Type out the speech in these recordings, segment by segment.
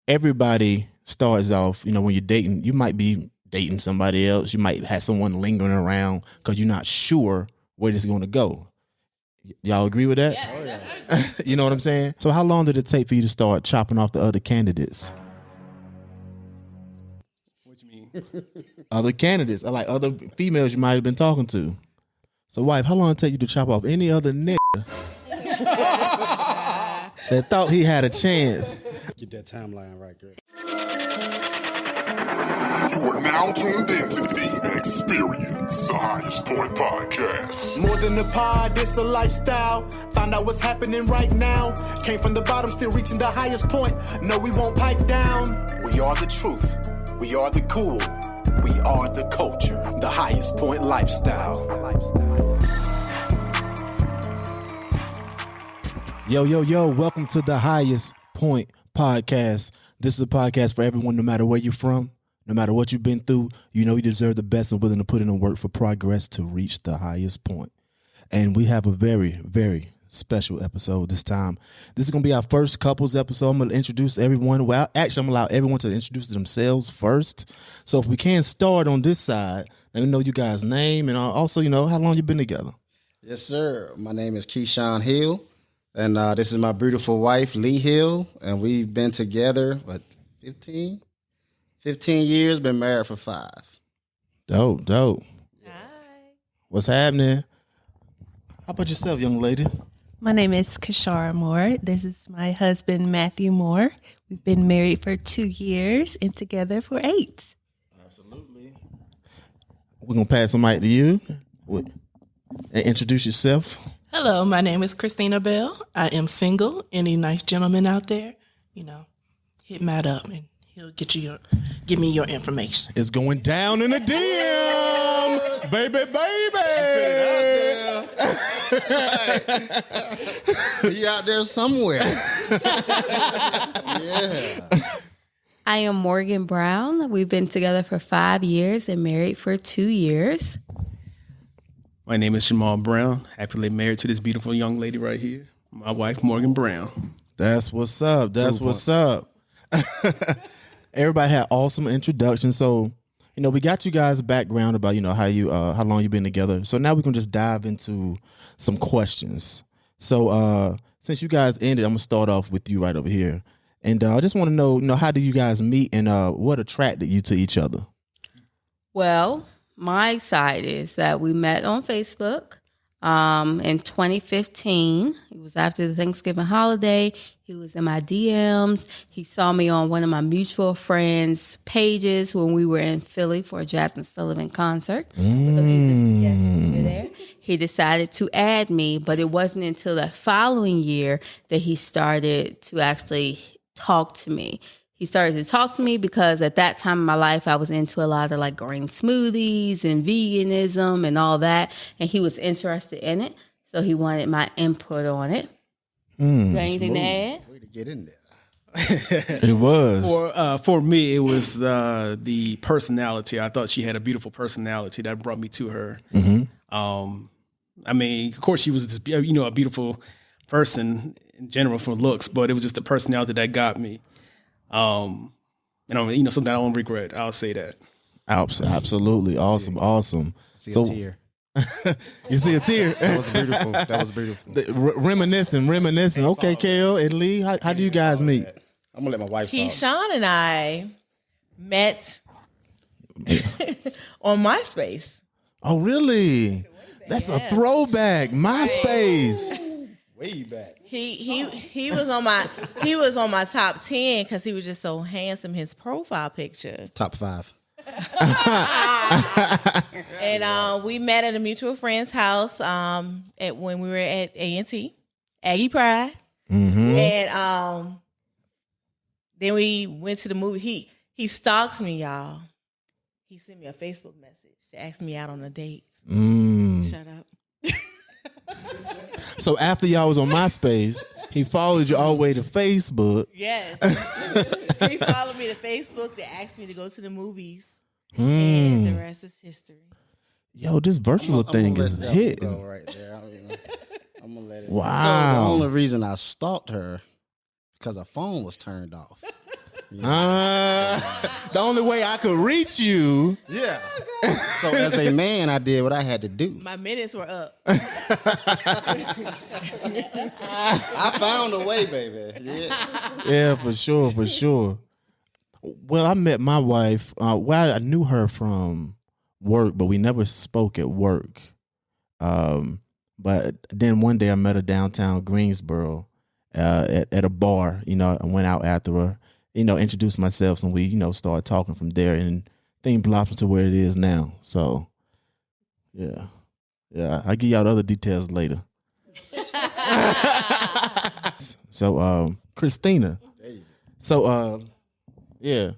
everybody starts off, when you're dating, you might be dating somebody else. You might have someone lingering around because you're not sure where this is going to go. Y'all agree with that? Yeah. Oh, yeah. You know what I'm saying? So how long did it take for you to start chopping off the other candidates? What you mean? Other candidates, or like other females you might have been talking to. So wife, how long did it take you to chop off any other nigga that thought he had a chance? Get that timeline right, girl. You are now tuned into The Experience, the Highest Point Podcast. More than a pod, it's a lifestyle. Find out what's happening right now. Came from the bottom, still reaching the highest point. No, we won't pipe down. We are the truth. We are the cool. We are the culture. The Highest Point Lifestyle. Yo, welcome to The Highest Point Podcast. This is a podcast for everyone, no matter where you're from. No matter what you've been through, you know you deserve the best and willing to put in the work for progress to reach the highest point. And we have a very, very special episode this time. This is going to be our first couples episode. I'm going to introduce everyone. Well, actually, I'm going to allow everyone to introduce themselves first. So if we can start on this side, let me know you guys' name and also, how long you've been together. Yes, sir. My name is Keyshawn Hill, and this is my beautiful wife, Lee Hill, and we've been together, 15 years, been married for 5. Dope. Hi. What's happening? How about yourself, young lady? My name is Kashara Moore. This is my husband, Matthew Moore. We've been married for 2 years and together for 8. Absolutely. We're going to pass the mic to you and introduce yourself. Hello, my name is Christina Bell. I am single. Any nice gentleman out there, hit Matt up and he'll give me your information. It's going down in the DM, baby. You out there somewhere. Yeah. I am Morgan Brown. We've been together for 5 years and married for 2 years. My name is Jamal Brown. Happily married to this beautiful young lady right here. My wife, Morgan Brown. That's what's up. Everybody had awesome introductions. So, we got you guys a background about, how long you've been together. So now we can just dive into some questions. So since you guys ended, I'm going to start off with you right over here. And I just want to know, how do you guys meet and what attracted you to each other? Well, my side is that we met on Facebook in 2015. It was after the Thanksgiving holiday. He was in my DMs. He saw me on one of my mutual friends' pages when we were in Philly for a Jasmine Sullivan concert. So he decided to add me, but it wasn't until the following year that he started to actually talk to me. He started to talk to me because at that time in my life, I was into a lot of like green smoothies and veganism and all that. And he was interested in it. So he wanted my input on it. You got anything to add? Way to get in there. It was. For me, it was the personality. I thought she had a beautiful personality that brought me to her. Mm-hmm. Of course, she was just, a beautiful person in general for looks, but it was just the personality that got me. Something I don't regret. I'll say that. Absolutely. Awesome. See a tear. You see a tear? That was beautiful. Reminiscing. Okay, Kale and Lee, how do you guys meet? I'm going to let my wife talk. Keyshawn and I met on MySpace. Oh, really? That's a throwback. MySpace. Way back. He was on my top 10 because he was just so handsome. His profile picture. Top 5. And we met at a mutual friend's house when we were at A&T, Aggie Pride. Mm-hmm. And then we went to the movie. He stalks me, y'all. He sent me a Facebook message to ask me out on a date. Shut up. So after y'all was on MySpace, he followed you all the way to Facebook. Yes. He followed me to Facebook to ask me to go to the movies. And the rest is history. Yo, this virtual thing is hitting. Go right there. I'm gonna let it. Wow. So the only reason I stalked her because her phone was turned off. The only way I could reach you. Yeah. So as a man, I did what I had to do. My minutes were up. I found a way, baby. Yeah. Yeah, for sure, for sure. Well, I met my wife. I knew her from work, but we never spoke at work. But then one day I met her downtown Greensboro at a bar. I went out after her, introduced myself, and we, started talking from there, and thing blossomed to where it is now. So, yeah, I'll give y'all the other details later. So, Christina. So, yeah.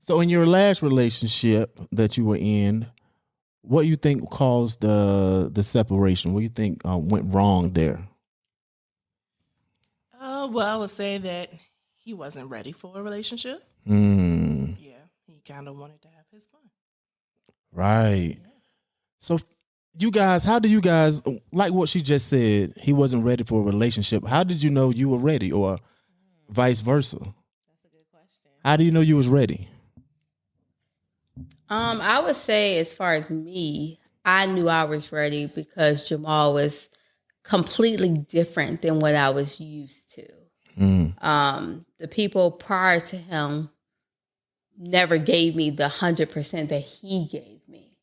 So in your last relationship that you were in, what do you think caused the separation? What do you think went wrong there? Well, I would say that he wasn't ready for a relationship. Yeah, he kind of wanted to have his fun. Right. Yeah. So you guys, how do you guys, like what she just said, he wasn't ready for a relationship. How did you know you were ready, or vice versa? That's a good question. How do you know you was ready? I would say, as far as me, I knew I was ready because Jamal was completely different than what I was used to. The people prior to him never gave me the 100% that he gave me.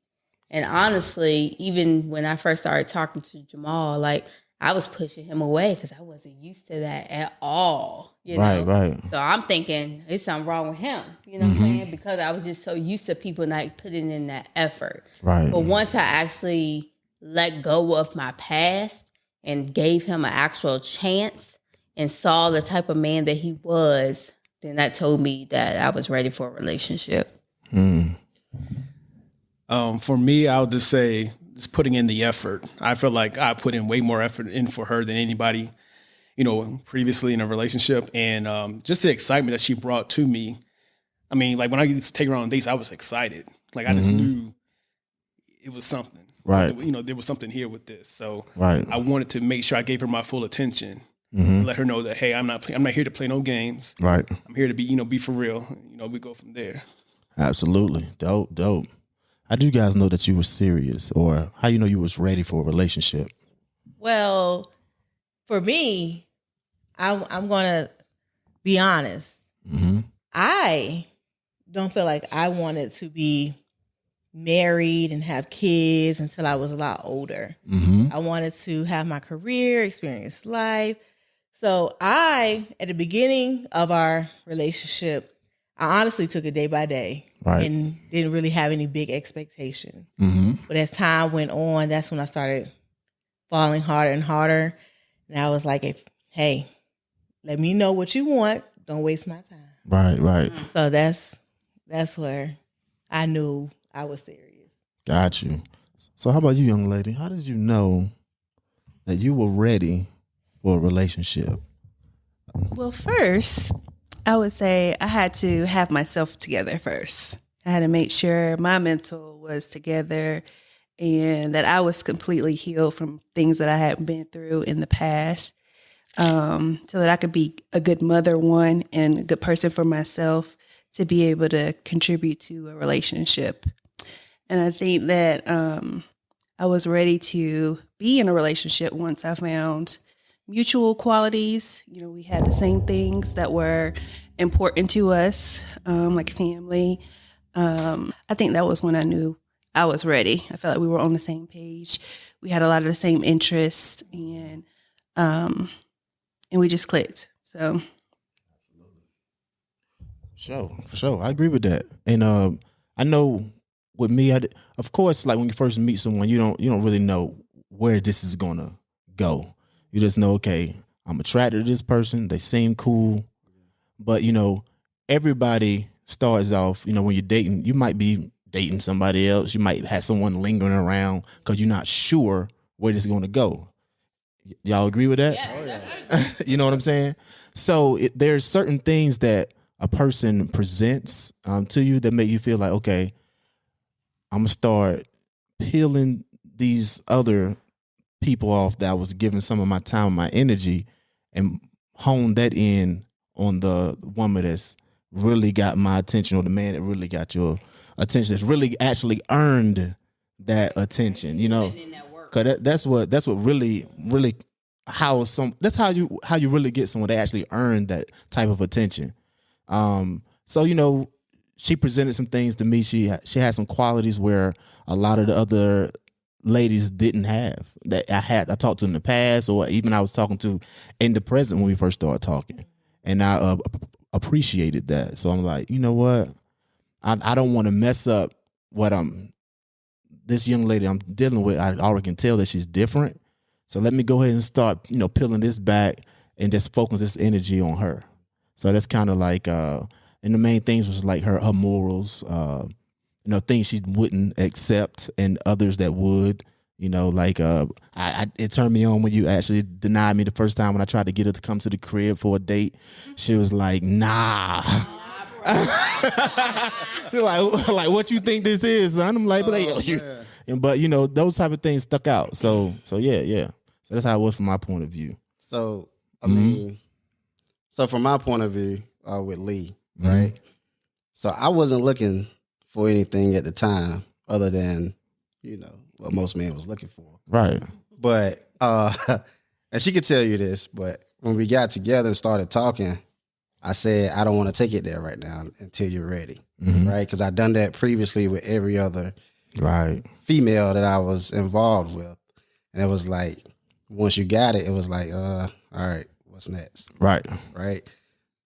And honestly, even when I first started talking to Jamal, like, I was pushing him away because I wasn't used to that at all. Right. So I'm thinking there's something wrong with him. You know what I'm saying? Because I was just so used to people not putting in that effort. Right. But once I actually let go of my past and gave him an actual chance and saw the type of man that he was, then that told me that I was ready for a relationship. For me, I would just say just putting in the effort. I feel like I put in way more effort in for her than anybody, previously in a relationship. And just the excitement that she brought to me. I mean, like, when I used to take her on dates, I was excited. Like, I just knew it was something. Right. There was something here with this. So right. I wanted to make sure I gave her my full attention. Let her know that, hey, I'm not here to play no games. Right. I'm here to be for real. We go from there. Absolutely. Dope. How do you guys know that you were serious, or how you know you was ready for a relationship? Well, for me, I'm going to be honest. I don't feel like I wanted to be married and have kids until I was a lot older. I wanted to have my career, experience life. So at the beginning of our relationship, I honestly took it day by day. Right. And didn't really have any big expectations. But as time went on, that's when I started falling harder and harder. And I was like, hey, let me know what you want. Don't waste my time. Right. So that's where I knew I was serious. Got you. So how about you, young lady? How did you know that you were ready for a relationship? Well, first, I would say I had to have myself together first. I had to make sure my mental was together and that I was completely healed from things that I had been through in the past, so that I could be a good mother, one, and a good person for myself to be able to contribute to a relationship. And I think that I was ready to be in a relationship once I found mutual qualities. We had the same things that were important to us, like family. I think that was when I knew I was ready. I felt like we were on the same page. We had a lot of the same interests, and we just clicked. So, for sure, I agree with that. And I know with me, of course, like when you first meet someone, you don't really know where this is gonna go. You just know, okay, I'm attracted to this person. They seem cool. But, everybody starts off, when you're dating, you might be dating somebody else. You might have someone lingering around because you're not sure where this is going to go. Y'all agree with that? Yeah. Oh, yeah. You know what I'm saying? So there's certain things that a person presents to you that make you feel like, okay, I'm going to start peeling these other people off that I was giving some of my time, my energy, and hone that in on the woman that's really got my attention, or the man that really got your attention, that's really actually earned that attention, you know? Cause that's what really that's how you really get someone that actually earned that type of attention. So, you know, she presented some things to me. She had some qualities where a lot of the other ladies didn't have, that I talked to in the past, or even I was talking to in the present when we first started talking, and I appreciated that. So I'm like, you know what, I don't want to mess up what this young lady I'm dealing with. I already can tell that she's different. So let me go ahead and start, you know, peeling this back and just focus this energy on her. So that's kind of like, and the main things was like her morals, you know, things she wouldn't accept and others that would, you know, like, it turned me on when you actually denied me the first time when I tried to get her to come to the crib for a date. She was like, nah. She's like, what you think this is, son? I'm like, but you know, those type of things stuck out. So yeah. So that's how it was from my point of view. So, I mean, so from my point of view, with Lee, right? So I wasn't looking for anything at the time other than, you know, what most men was looking for. Right. But, and she could tell you this, but when we got together and started talking, I said, I don't want to take it there right now until you're ready. Right. Because I'd done that previously with every other female that I was involved with. And it was like, once you got it, it was like, all right, what's next? Right. Right.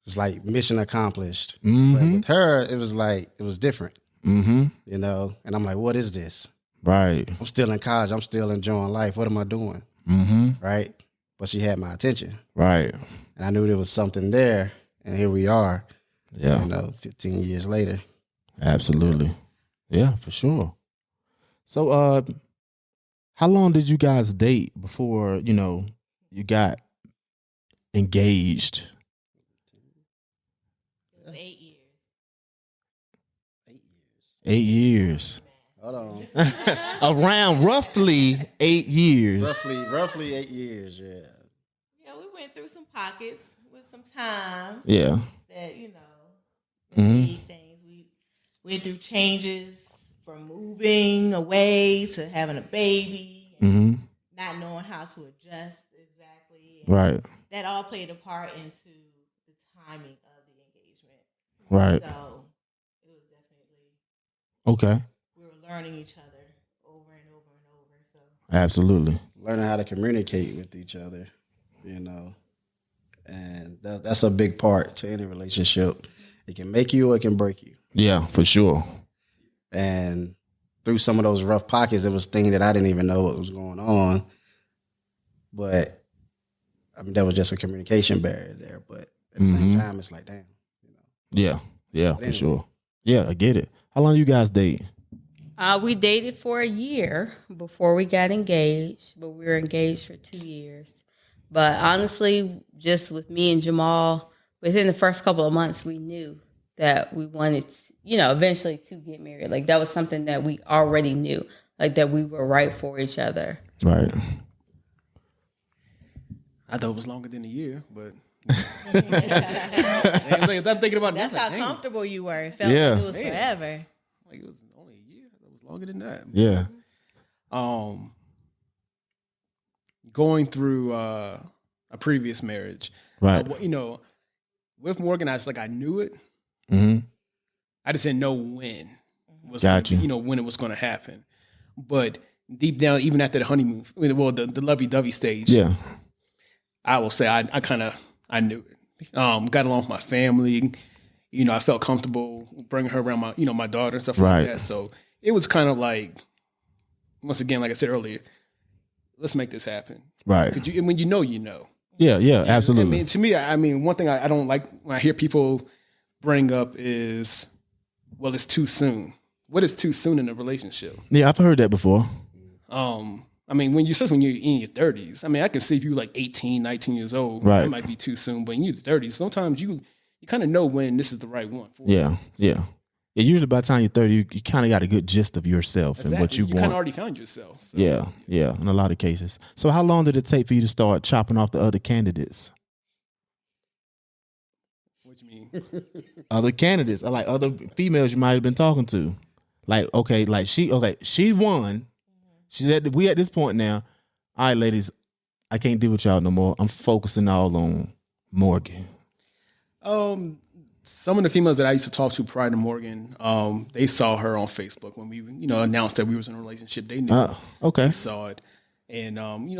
It's like mission accomplished. But with her, it was like, it was different. You know, and I'm like, what is this? Right. I'm still in college. I'm still enjoying life. What am I doing? Right. But she had my attention. Right. And I knew there was something there. And here we are. Yeah. You know, 15 years later. Absolutely. Yeah, for sure. So, how long did you guys date before, you know, you got engaged? 8 years. 8 years. Hold on. Around roughly 8 years. Roughly 8 years, yeah. Yeah, we went through some pockets with some time. Yeah. That, you know, need things. We went through changes from moving away to having a baby, and not knowing how to adjust exactly. And Right. that all played a part into the timing of the engagement. Right. So it was definitely Okay. we were learning each other over and over and over. So Absolutely. Learning how to communicate with each other, you know. And that's a big part to any relationship. It can make you or it can break you. Yeah, for sure. And through some of those rough pockets, it was things that I didn't even know what was going on. But I mean, there was just a communication barrier there. But at the same time, it's like, damn. You know. Yeah, for sure. Yeah, I get it. How long you guys date? We dated for a year before we got engaged, but we were engaged for 2 years. But honestly, just with me and Jamal, within the first couple of months, we knew that we wanted, you know, eventually to get married. Like that was something that we already knew, like that we were right for each other. Right. I thought it was longer than a year, but I'm thinking about that's that. how Like, comfortable you were. It felt Yeah. like it was forever. like it was only a year. It was longer than that. Yeah. Going through a previous marriage, Right. you know, with Morgan, I knew it. I just didn't know when was Gotcha. you know, when it was going to happen. But deep down, even after the honeymoon, well, the lovey-dovey stage, Yeah. I will say I knew it. Got along with my family. You know, I felt comfortable bringing her around my daughter and stuff Right. like that. So it was kind of like, once again, like I said earlier, let's make this happen. Right. Because when you know, you know. Yeah, absolutely. I mean, to me, I mean, one thing I don't like when I hear people bring up is, well, it's too soon. What is too soon in a relationship? Yeah, I've heard that before. I mean, especially when you're in your 30s. I mean, I can see if you're like 18, 19 years old, Right. it might be too soon. But in your 30s, sometimes you kind of know when this is the right one for you. Yeah. Usually by the time you're 30, you kind of got a good gist of yourself and what you kind of want. already found yourself. So. Yeah, in a lot of cases. So how long did it take for you to start chopping off the other candidates? What you mean? other candidates, or like other females you might have been talking to. Like, okay, like she won. We at this point now. All right, ladies, I can't deal with y'all no more. I'm focusing all on Morgan. Some of the females that I used to talk to prior to Morgan, they saw her on Facebook when we, announced that we was in a relationship. They knew. Okay. They saw it. And,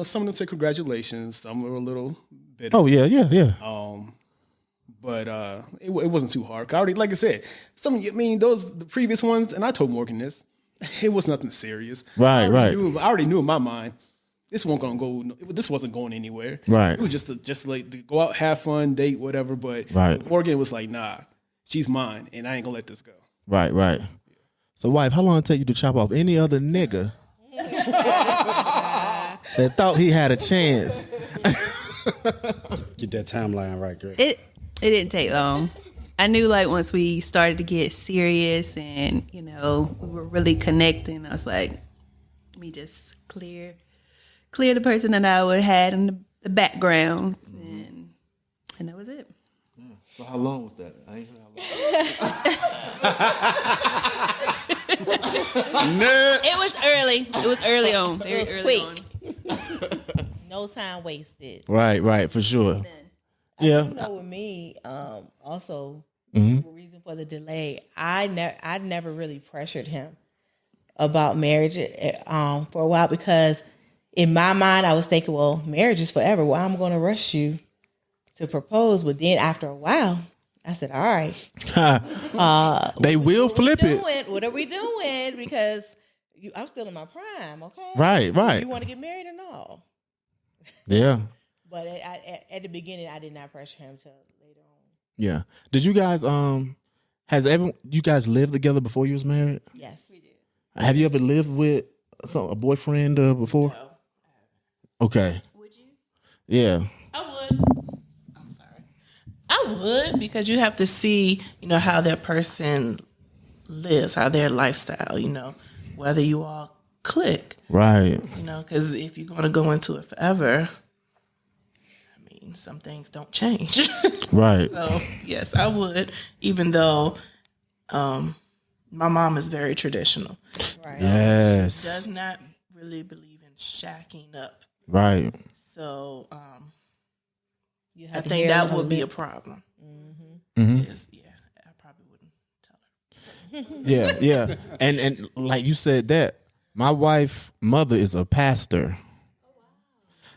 some of them said congratulations. Some were a little bitter. Oh, yeah. But it wasn't too hard. I already, like I said, the previous ones, and I told Morgan this, it was nothing serious. Right. I already knew in my mind, this wasn't going anywhere. Right. It was just like to go out, have fun, date, whatever. But Morgan was like, nah, she's mine, and I ain't gonna let this go. Right. So, wife, how long it take you to chop off any other nigga that thought he had a chance? Get that timeline right, girl. It didn't take long. I knew like once we started to get serious and, we were really connecting, I was like, let me just clear the person that I had in the background. And that was it. So how long was that? I ain't heard It was early. It was early on. Very It was early quick. on. No time wasted. Right, for sure. Yeah. With me, also Mm-hmm. the reason for the delay, I never really pressured him about marriage for a while, because in my mind I was thinking, well, marriage is forever. Why am I going to rush you to propose? But then after a while, I said, all right, they will flip it. What are we doing? Because I'm still in my prime, okay? Right. You want to get married or no? Yeah. But at the beginning, I did not pressure him till later on. Yeah. Did you guys you guys lived together before you was married? Yes, we did. Have you ever lived with a boyfriend before? No. Okay. Would you? Yeah. I would. I'm sorry. I would, because you have to see, how that person lives, how their lifestyle, whether you all click. Right. Because if you're going to go into it forever, some things don't change. Right. So, yes, I would, even though my mom is very traditional. Right. Yes. Does not really believe in shacking up. Right. So, You I have to think hear that her would be a lip. problem. Mm-hmm. Yes, yeah, I probably wouldn't tell her. Yeah. And like you said that, my wife's mother is a pastor.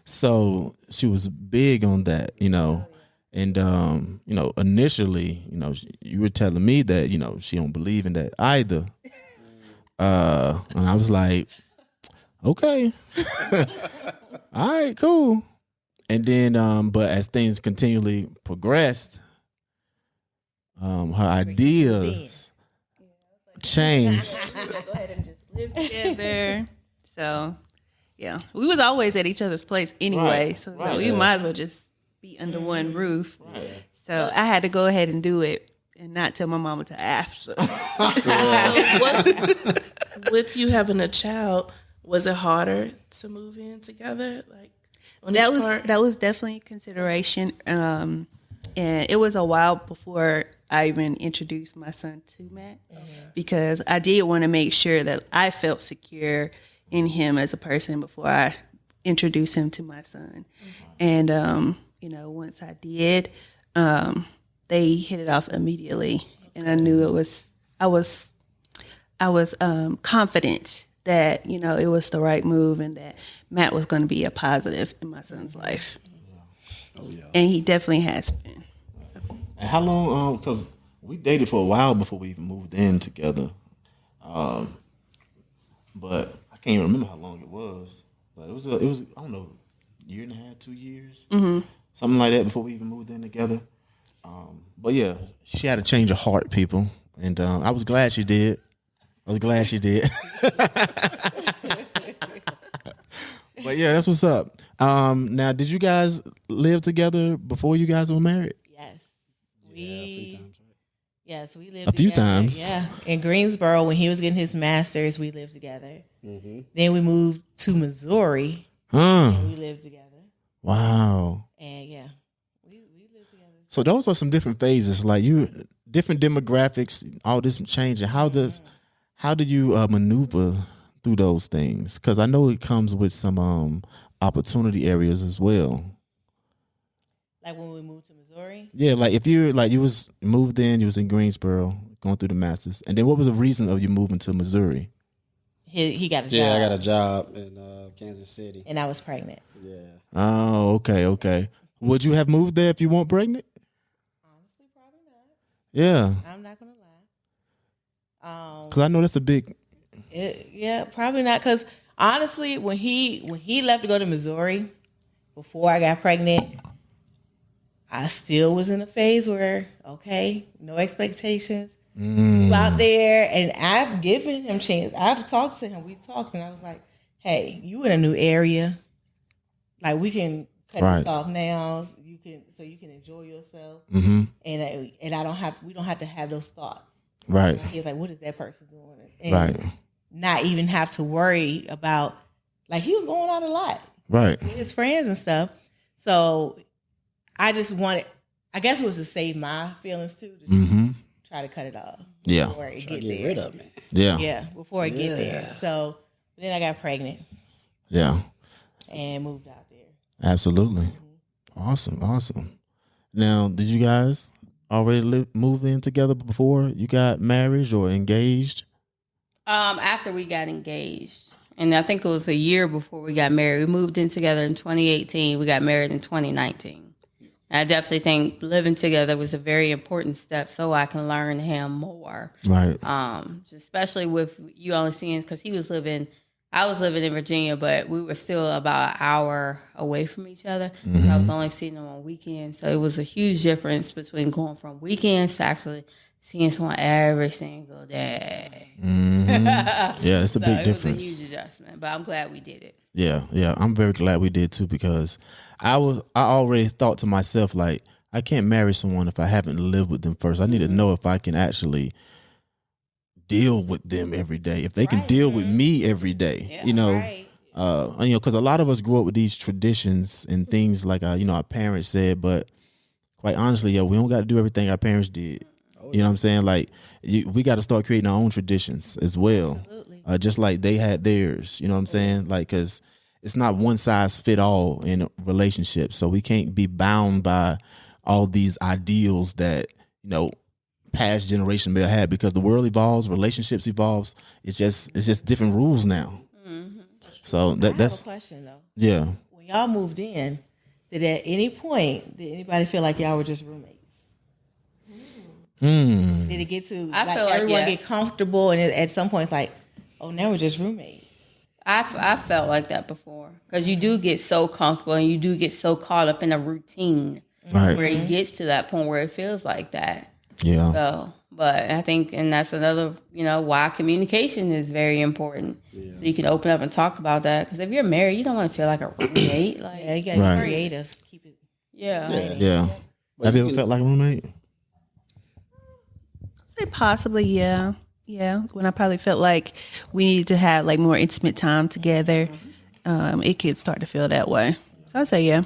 So she was big on that, and, initially, you were telling me that, she don't believe in that either. And I was like, okay, all right, cool. And then, but as things continually progressed, her ideas changed. Go ahead and just live together. So, yeah, we was always at each other's place anyway, so we might as well just be under one roof. Right. So I had to go ahead and do it and not tell my mama till after. With you having a child, was it harder to move in together? Like that was definitely a consideration, and it was a while before I even introduced my son to Matt, because I did want to make sure that I felt secure in him as a person before I introduced him to my son. And once I did, they hit it off immediately, and I knew I was confident that it was the right move and that Matt was going to be a positive in my son's life. And he definitely has been. And how long? Because we dated for a while before we even moved in together. But I can't even remember how long it was. But it was I don't know, year and a half, 2 years, something like that before we even moved in together. But yeah, she had a change of heart, people, and I was glad she did. But yeah, that's what's up. Now, did you guys live together before you guys were married? Yes. A few times, right? Yes, we lived A few together. times. Yeah. In Greensboro, when he was getting his master's, we lived together. Mm-hmm. Then we moved to Missouri, Huh. and we lived together. Wow. And yeah, we lived together. So those are some different phases, like different demographics, all this changing. How do you maneuver through those things? Because I know it comes with some opportunity areas as well. Like when we moved to Missouri. Yeah, like if you was moved in, you was in Greensboro going through the Masters, and then what was the reason of you moving to Missouri? He got a job. Yeah, I got a job in Kansas City. And I was pregnant. Yeah. Oh, okay. Would you have moved there if you weren't pregnant? Honestly, probably not. Yeah. I'm not gonna lie. Because I know that's a big. Yeah, probably not. Because honestly, when he left to go to Missouri, before I got pregnant, I still was in a phase where no expectations. You out there, and I've given him chance. I've talked to him. We talked, and I was like, "Hey, you in a new area? Like we can cut this off now. You can enjoy yourself, and I don't have. We don't have to have those thoughts." Right. He's like, "What is that person doing?" And not even have to worry about. Like he was going out a lot, right, with his friends and stuff. So I just wanted. I guess it was to save my feelings too. Try to cut it off. Yeah. Before it get Get there. rid of me. Yeah. Yeah. Before it get there. So then I got pregnant. Yeah. And moved out there. Absolutely. Awesome. Now, did you guys already move in together before you got married or engaged? After we got engaged, and I think it was a year before we got married. We moved in together in 2018. We got married in 2019. I definitely think living together was a very important step so I can learn him more. Right. Especially with you only seeing, because I was living in Virginia, but we were still about an hour away from each other. So I was only seeing them on weekends. So it was a huge difference between going from weekends to actually seeing someone every single day. Yeah, it's a big difference. It was a huge adjustment, but I'm glad we did it. Yeah. I'm very glad we did too, because I already thought to myself, like, I can't marry someone if I haven't lived with them first. I need to know if I can actually deal with them every day, if they can deal with me every day, because a lot of us grew up with these traditions and things like our parents said, but quite honestly, we don't got to do everything our parents did. You know what I'm saying? Like, we got to start creating our own traditions as well. Just like they had theirs. You know what I'm saying? Like, because it's not one size fit all in a relationship. So we can't be bound by all these ideals that, past generation may have had, because the world evolves, relationships evolves. It's just different rules now. So that's I have a question though. Yeah. When y'all moved in, did at any point anybody feel like y'all were just roommates? Did it get to I feel like everyone yes. get comfortable, and at some point it's like, oh, now we're just roommates? I felt like that before, because you do get so comfortable and you do get so caught up in a routine Right. where it gets to that point where it feels like that. Yeah. So, but I think, and that's another, why communication is very important. So you can open up and talk about that. Because if you're married, you don't want to feel like a roommate. Like, Yeah, you got to Right. be creative. Keep it. Yeah. Have you ever felt like a roommate? Say possibly, yeah. Yeah, when I probably felt like we needed to have like more intimate time together, it could start to feel that way. So I'd say yeah.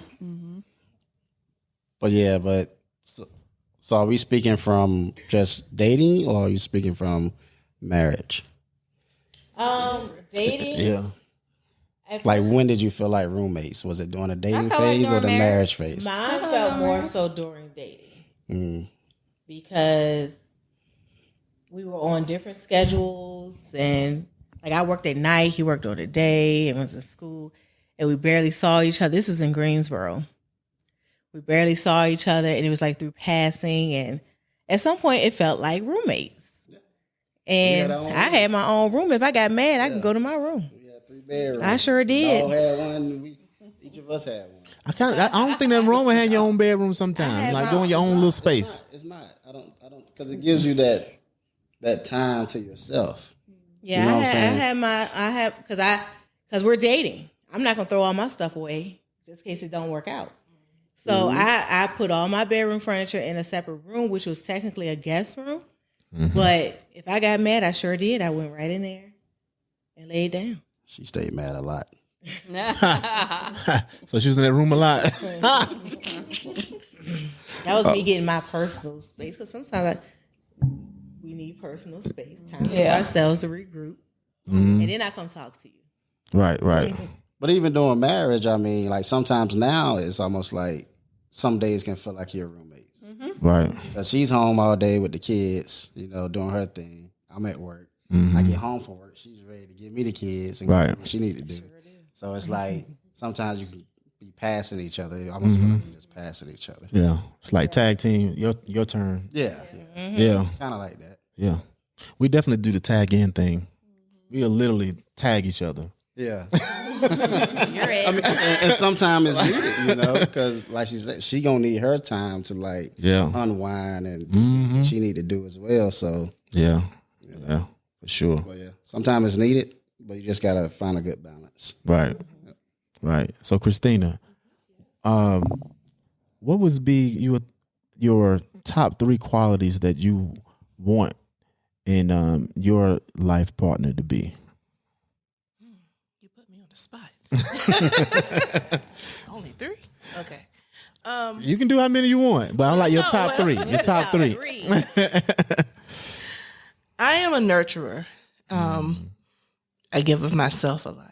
But so are we speaking from just dating, or are you speaking from marriage? Dating. Yeah. Like, when did you feel like roommates? Was it during the dating felt like phase or during the marriage marriage. phase? Mine felt more so during dating because we were on different schedules, and like I worked at night, he worked on the day, and was in school, and we barely saw each other. This is in Greensboro. We barely saw each other, and it was like through passing, and at some point it felt like roommates. And had our own I had my own room. If I got mad, I could go to my room. We had 3 bedrooms. I sure did. We all had one. Each of us had one. I don't think nothing wrong with having your own bedroom sometimes, like doing your own little space. It's not. I don't. Because it gives you that time to yourself. Yeah, You know what I'm I saying? because we're dating. I'm not gonna throw all my stuff away just in case it don't work out. So I put all my bedroom furniture in a separate room, which was technically a guest room. But if I got mad, I sure did. I went right in there and laid down. She stayed mad a lot. So she was in that room a lot. That was me getting my personal space because sometimes we need personal space, time for ourselves to regroup, and then I come talk to you. Right. But even during marriage, I mean, like sometimes now it's almost like some days can feel like your roommates. Right. Because she's home all day with the kids, doing her thing. I'm at work. I get home from work. She's ready to give me the kids and do what she need to do. So it's like sometimes you can be passing each other. It almost feel like you're just passing each other. Yeah. It's like tag team, your turn. Yeah. Yeah. Kind of like that. Yeah. We definitely do the tag in thing. We'll literally tag each other. Yeah. You're it. I mean, and sometimes it's needed, because like she said, she gonna need her time to like unwind and do what she need to do as well. So yeah, for sure. But yeah, sometimes it's needed, but you just gotta find a good balance. Right. So Christina, what would be your top 3 qualities that you want in your life partner to be? You put me on the spot. Only 3? Okay. You can do how many you want, but I'm like your top 3. Your top 3. I am a nurturer. I give of myself a lot.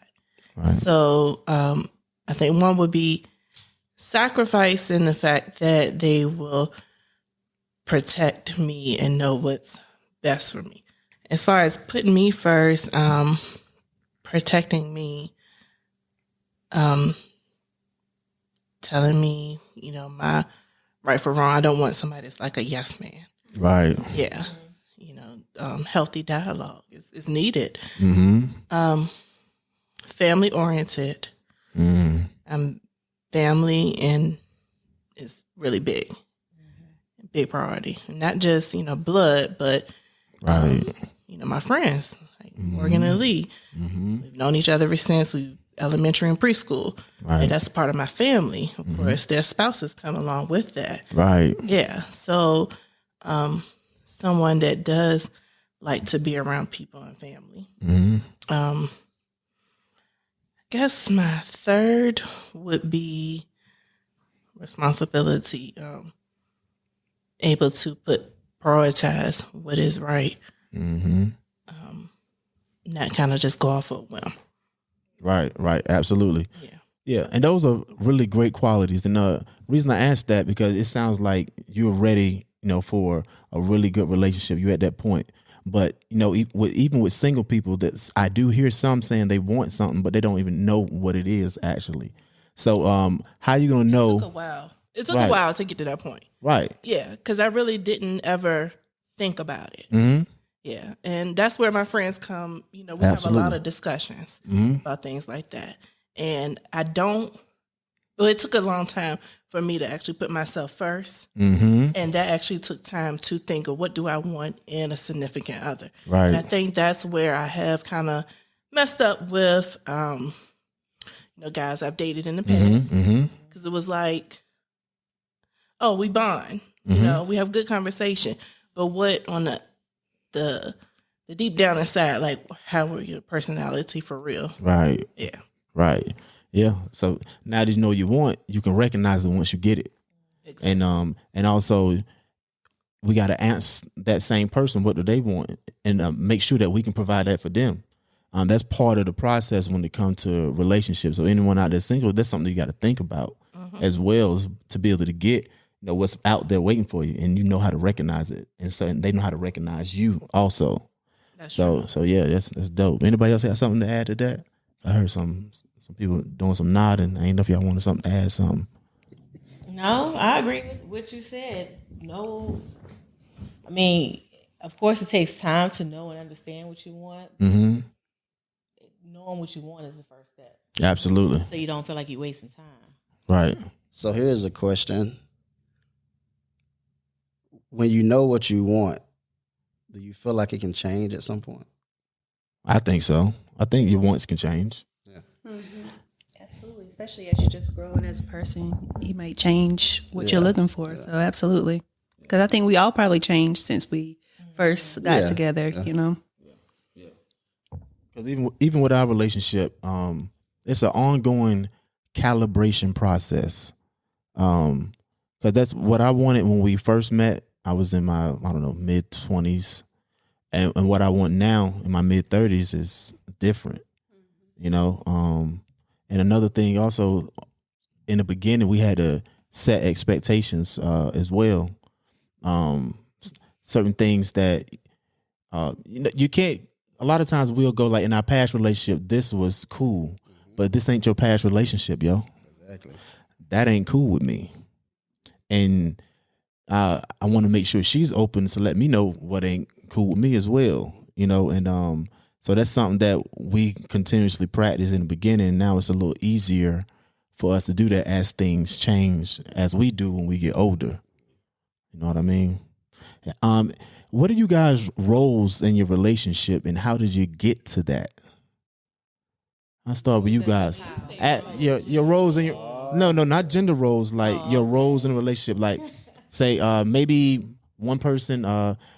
Right. So I think one would be sacrifice in the fact that they will protect me and know what's best for me. As far as putting me first, protecting me, telling me, my right for wrong. I don't want somebody that's like a yes man. Right. Yeah. Healthy dialogue is needed. Family oriented. Family and is really big. Big priority. Not just, blood, but my friends, like Morgan and Lee. We've known each other ever since we elementary and preschool. Right. And that's part of my family. Of course, their spouses come along with that. Right. Yeah. So someone that does like to be around people and family. I guess my third would be responsibility, able to prioritize what is right, not kind of just go off of a whim. Right, absolutely. Yeah, and those are really great qualities. And the reason I asked that because it sounds like you're ready, for a really good relationship. You're at that point. But even with single people, I do hear some saying they want something, but they don't even know what it is actually. So, how you gonna know? It took a while. It took a while to get to that point. Right. Yeah, because I really didn't ever think about it. Yeah, and that's where my friends come. We have a lot of discussions about things like that, and I don't. Well, it took a long time for me to actually put myself first, and that actually took time to think of what do I want in a significant other. Right. And I think that's where I have kind of messed up with, guys I've dated in the past, because it was like, oh, we bond, we have good conversation, but what on the deep down inside, like how were your personality for real? Right. Yeah. Right. Yeah. So now that you know what you want, you can recognize it once you get it. Exactly. And also we got to ask that same person what do they want and make sure that we can provide that for them. That's part of the process when it comes to relationships. So anyone out there single, that's something you got to think about as well as to be able to get what's out there waiting for you, and you know how to recognize it, and so they know how to recognize you also. That's true. So yeah, that's dope. Anybody else have something to add to that? I heard some people doing some nodding. I ain't know if y'all wanted something to add something. No, I agree with what you said. No, I mean, of course, it takes time to know and understand what you want. Knowing what you want is the first step. Absolutely. So you don't feel like you're wasting time. Right. So here's a question. When you know what you want, do you feel like it can change at some point? I think so. I think your wants can change. Yeah. Absolutely. Especially as you're just growing as a person, you might change what you're looking for. So absolutely. Because I think we all probably changed since we first got together, Yeah. Because even with our relationship, it's an ongoing calibration process. because that's what I wanted when we first met. I was in my, I don't know, mid-20s. And what I want now in my mid-30s is different, you know. And another thing also, in the beginning, we had to set expectations as well. Certain things that you can't. A lot of times we'll go like in our past relationship, this was cool, but this ain't your past relationship, yo. Exactly. That ain't cool with me, and I want to make sure she's open to let me know what ain't cool with me as well, you know. And so that's something that we continuously practice in the beginning. Now it's a little easier for us to do that as things change, as we do when we get older. You know what I mean? What are you guys' roles in your relationship, and how did you get to that? I'll start with you guys. Your roles in your no, not gender roles, like your roles in a relationship. Like, say, maybe one person,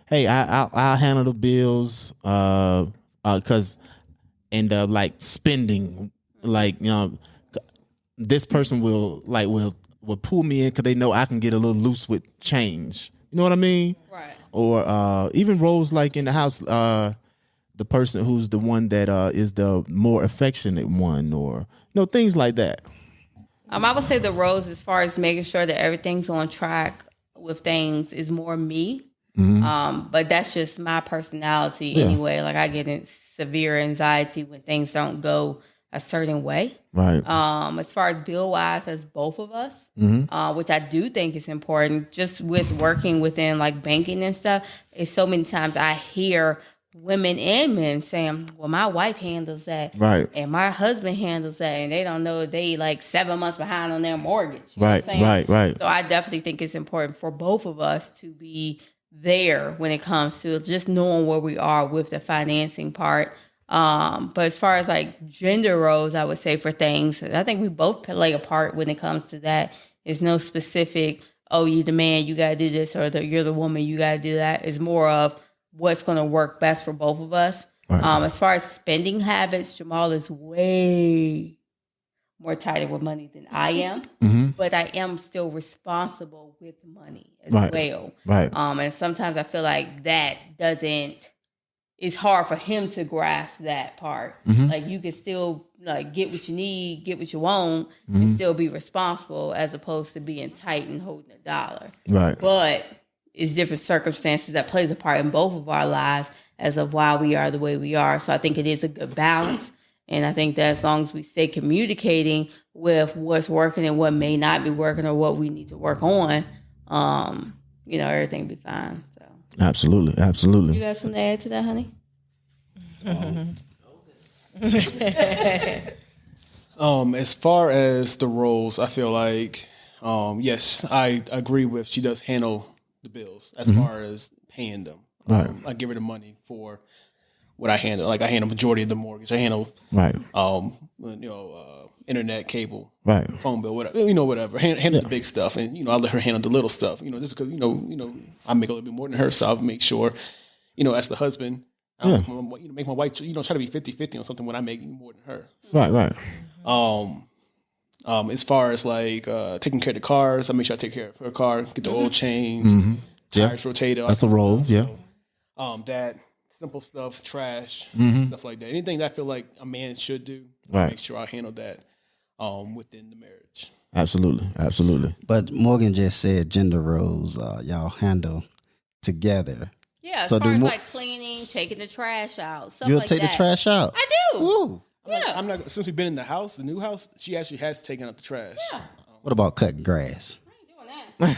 hey, I'll handle the bills, cause, and like spending, like, you know, this person will pull me in because they know I can get a little loose with change. You know what I mean? Right. Or even roles like in the house, the person who's the one that is the more affectionate one, or, you know, things like that. I would say the roles, as far as making sure that everything's on track with things, is more me. But that's just my personality anyway. Like, I get in severe anxiety when things don't go a certain way. Right. As far as bill wise, as both of us, which I do think is important, just with working within like banking and stuff, is so many times I hear women and men saying, well, my wife handles that. Right. And my husband handles that. And they don't know they like 7 months behind on their mortgage. You know what I'm saying? Right. So I definitely think it's important for both of us to be there when it comes to just knowing where we are with the financing part. But as far as like gender roles, I would say for things, I think we both play a part when it comes to that. It's no specific, oh, you the man, you got to do this, or you're the woman, you got to do that. It's more of what's going to work best for both of us. Right. As far as spending habits, Jamal is way more tighter with money than I am, but I am still responsible with money as well. Right. And sometimes I feel like it's hard for him to grasp that part. Like, you can still like get what you need, get what you want, and still be responsible, as opposed to being tight and holding $1. Right. But it's different circumstances that plays a part in both of our lives as of why we are the way we are. So I think it is a good balance. And I think that as long as we stay communicating with what's working and what may not be working, or what we need to work on, you know, everything will be fine. So absolutely. You got something to add to that, honey? As far as the roles, I feel like, yes, I agree with, she does handle the bills as far as paying them. Right. I give her the money for what I handle. Like, I handle majority of the mortgage. I handle, internet, cable, phone bill, whatever. Handle the big stuff, and I let her handle the little stuff. Just because I make a little bit more than her, so I'll make sure, as the husband, make my wife, try to be 50-50 on something when I make more than her. So, right. As far as like taking care of the cars, I make sure I take care of her car, get the oil change, tires rotated. That's a role. Yeah. So, that simple stuff, trash, stuff like that. Anything that I feel like a man should do, I make sure I handle that within the marriage. Absolutely. But Morgan just said gender roles y'all handle together. Yeah, as far as like cleaning, taking the trash out, stuff you'll like take that. the trash out? I do. Ooh. I'm not. Since we've been in the new house, she actually has taken out the trash. Yeah. What about cutting grass? I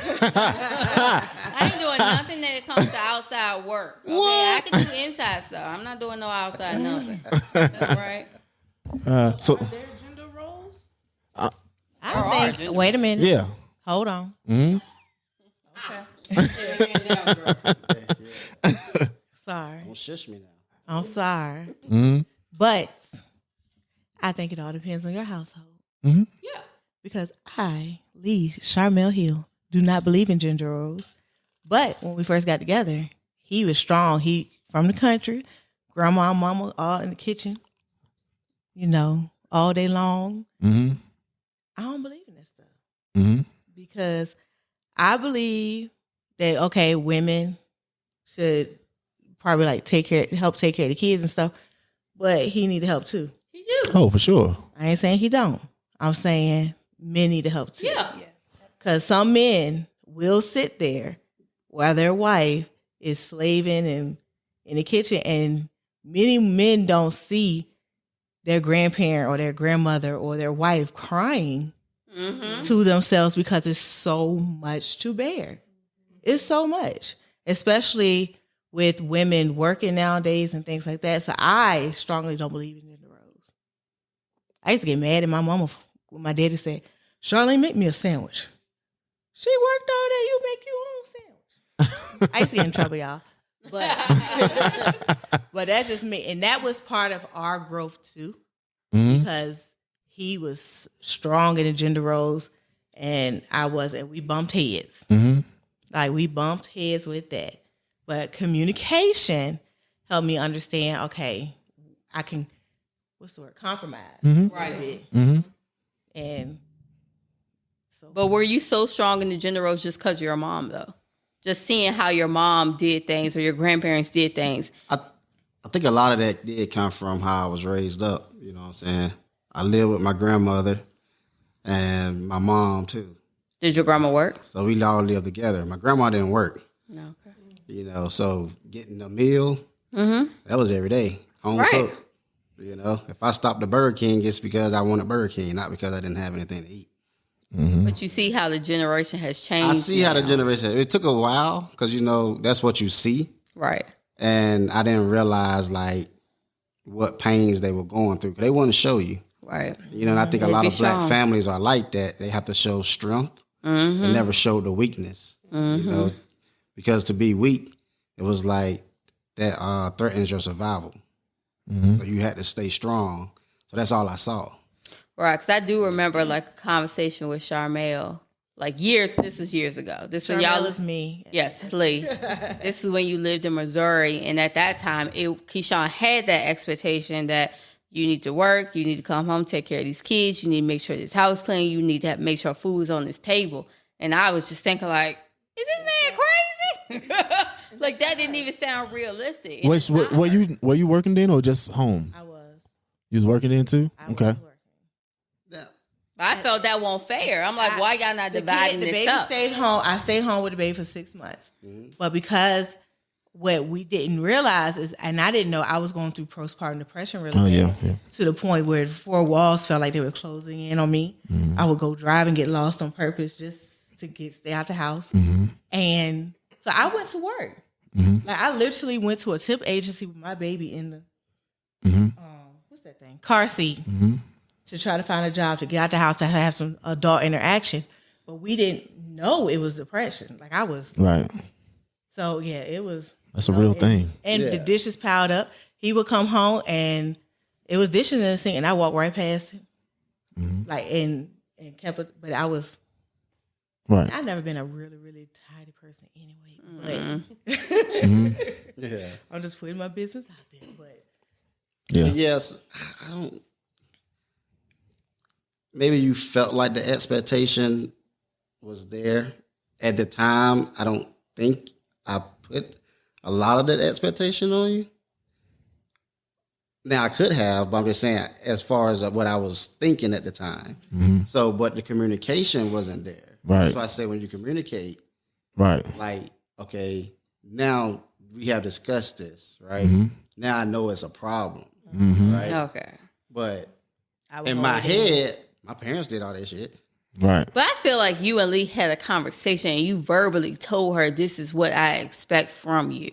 ain't doing nothing that comes to outside work. Okay? I can do inside stuff. I'm not doing no outside nothing. Right? So, are there gender roles? I think. Wait a minute. Yeah. Hold on. Okay. Sorry. Don't shush me now. I'm sorry. But I think it all depends on your household. Yeah. Because I, Lee Charmel Hill, do not believe in gender roles. But when we first got together, he was strong. He from the country, grandma and mama all in the kitchen, all day long. I don't believe in that stuff. Because I believe that, okay, women should probably like help take care of the kids and stuff, but he need help too. He do. Oh, for sure. I ain't saying he don't. I'm saying men need to help too. Yeah. Because some men will sit there while their wife is slaving and in the kitchen, and many men don't see their grandparent or their grandmother or their wife crying to themselves because it's so much to bear. It's so much, especially with women working nowadays and things like that. So I strongly don't believe in gender roles. I used to get mad at my mama when my daddy said, "Charlene, make me a sandwich." She worked all day. You make your own sandwich. I used to get in trouble, y'all. But that's just me. And that was part of our growth too, because he was strong in the gender roles and I wasn't. We bumped heads. Like we bumped heads with that. But communication helped me understand, okay, I can, compromise. Right. And so. But were you so strong in the gender roles just because you're a mom, though? Just seeing how your mom did things or your grandparents did things. I think a lot of that did come from how I was raised up. You know what I'm saying? I lived with my grandmother and my mom too. Did your grandma work? So we all lived together. My grandma didn't work. No. Okay. You know, so getting a meal, that was every day. Home cooked. You know, if I stopped at Burger King, it's because I wanted Burger King, not because I didn't have anything to eat. But you see how the generation has changed. I see how the generation, it took a while because, you know, that's what you see. Right. And I didn't realize, like, what pains they were going through. They wouldn't show you. Right. You know, and I think a lot of black families are like that. They have to show strength and never show the weakness. You know, because to be weak, it was like that threatens your survival. So you had to stay strong. So that's all I saw. Right, because I do remember like a conversation with Charmel, like this was years ago. This when y'all is me. Yes, Lee. This is when you lived in Missouri, and at that time, Keyshawn had that expectation that you need to work, you need to come home, take care of these kids, you need to make sure this house clean, you need to make sure food is on this table. And I was just thinking, like, is this man crazy? Like that didn't even sound realistic. Were you working then or just home? I was. You was working then too? Okay. I felt that wasn't fair. I'm like, why y'all not dividing the this baby up? stayed home. I stayed home with the baby for 6 months. But because what we didn't realize is, and I didn't know, I was going through postpartum depression really bad, to the point where the four walls felt like they were closing in on me. I would go drive and get lost on purpose just to stay out the house. And so I went to work. Like I literally went to a tip agency with my baby in the what's that thing? Car seat. To try to find a job, to get out the house, to have some adult interaction. But we didn't know it was depression. Like I was. Right. So yeah, it was. That's a real thing. And the dishes piled up. He would come home and it was dishes in the sink and I walked right past him. Like, and kept it, but I was. Right. I've never been a really, really tidy person anyway. But I'm just putting my business out there. But yes, I don't. Maybe you felt like the expectation was there at the time. I don't think I put a lot of that expectation on you. Now I could have, but I'm just saying as far as what I was thinking at the time. So, but the communication wasn't there. Right. That's why I say when you communicate, right? Like, okay, now we have discussed this, right? Now I know it's a problem, right? Okay. But in my head, my parents did all that shit. Right. But I feel like you and Lee had a conversation and you verbally told her this is what I expect from you.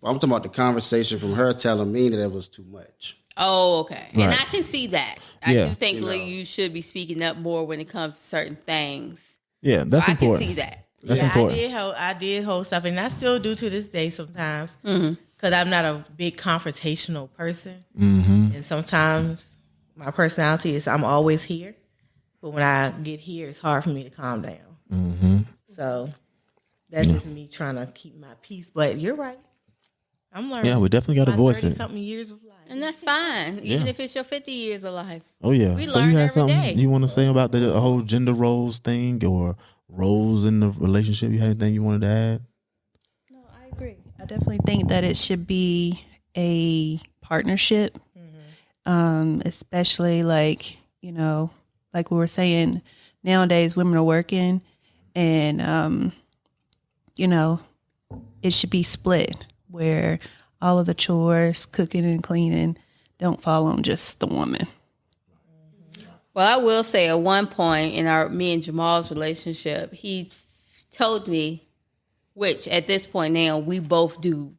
Well, I'm talking about the conversation from her telling me that it was too much. Oh, okay. Right. And I can see that. I do think, Lee, you should be speaking up more when it comes to certain things. Yeah, that's important. I can see that. That's important. I did hold stuff, and I still do to this day sometimes. Because I'm not a big confrontational person. And sometimes my personality is I'm always here. But when I get here, it's hard for me to calm down. So that's just me trying to keep my peace. But you're right. I'm learning. Yeah, we definitely got to voice it. Something years of life. And that's fine. Even if it's your 50 years of life. Oh, yeah. We So learn you had every something day. you want to say about the whole gender roles thing or roles in the relationship? You have anything you wanted to add? No, I agree. I definitely think that it should be a partnership, especially like we were saying, nowadays women are working, and it should be split where all of the chores, cooking and cleaning, don't fall on just the woman. Well, I will say at one point in me and Jamal's relationship, he told me, which at this point now we do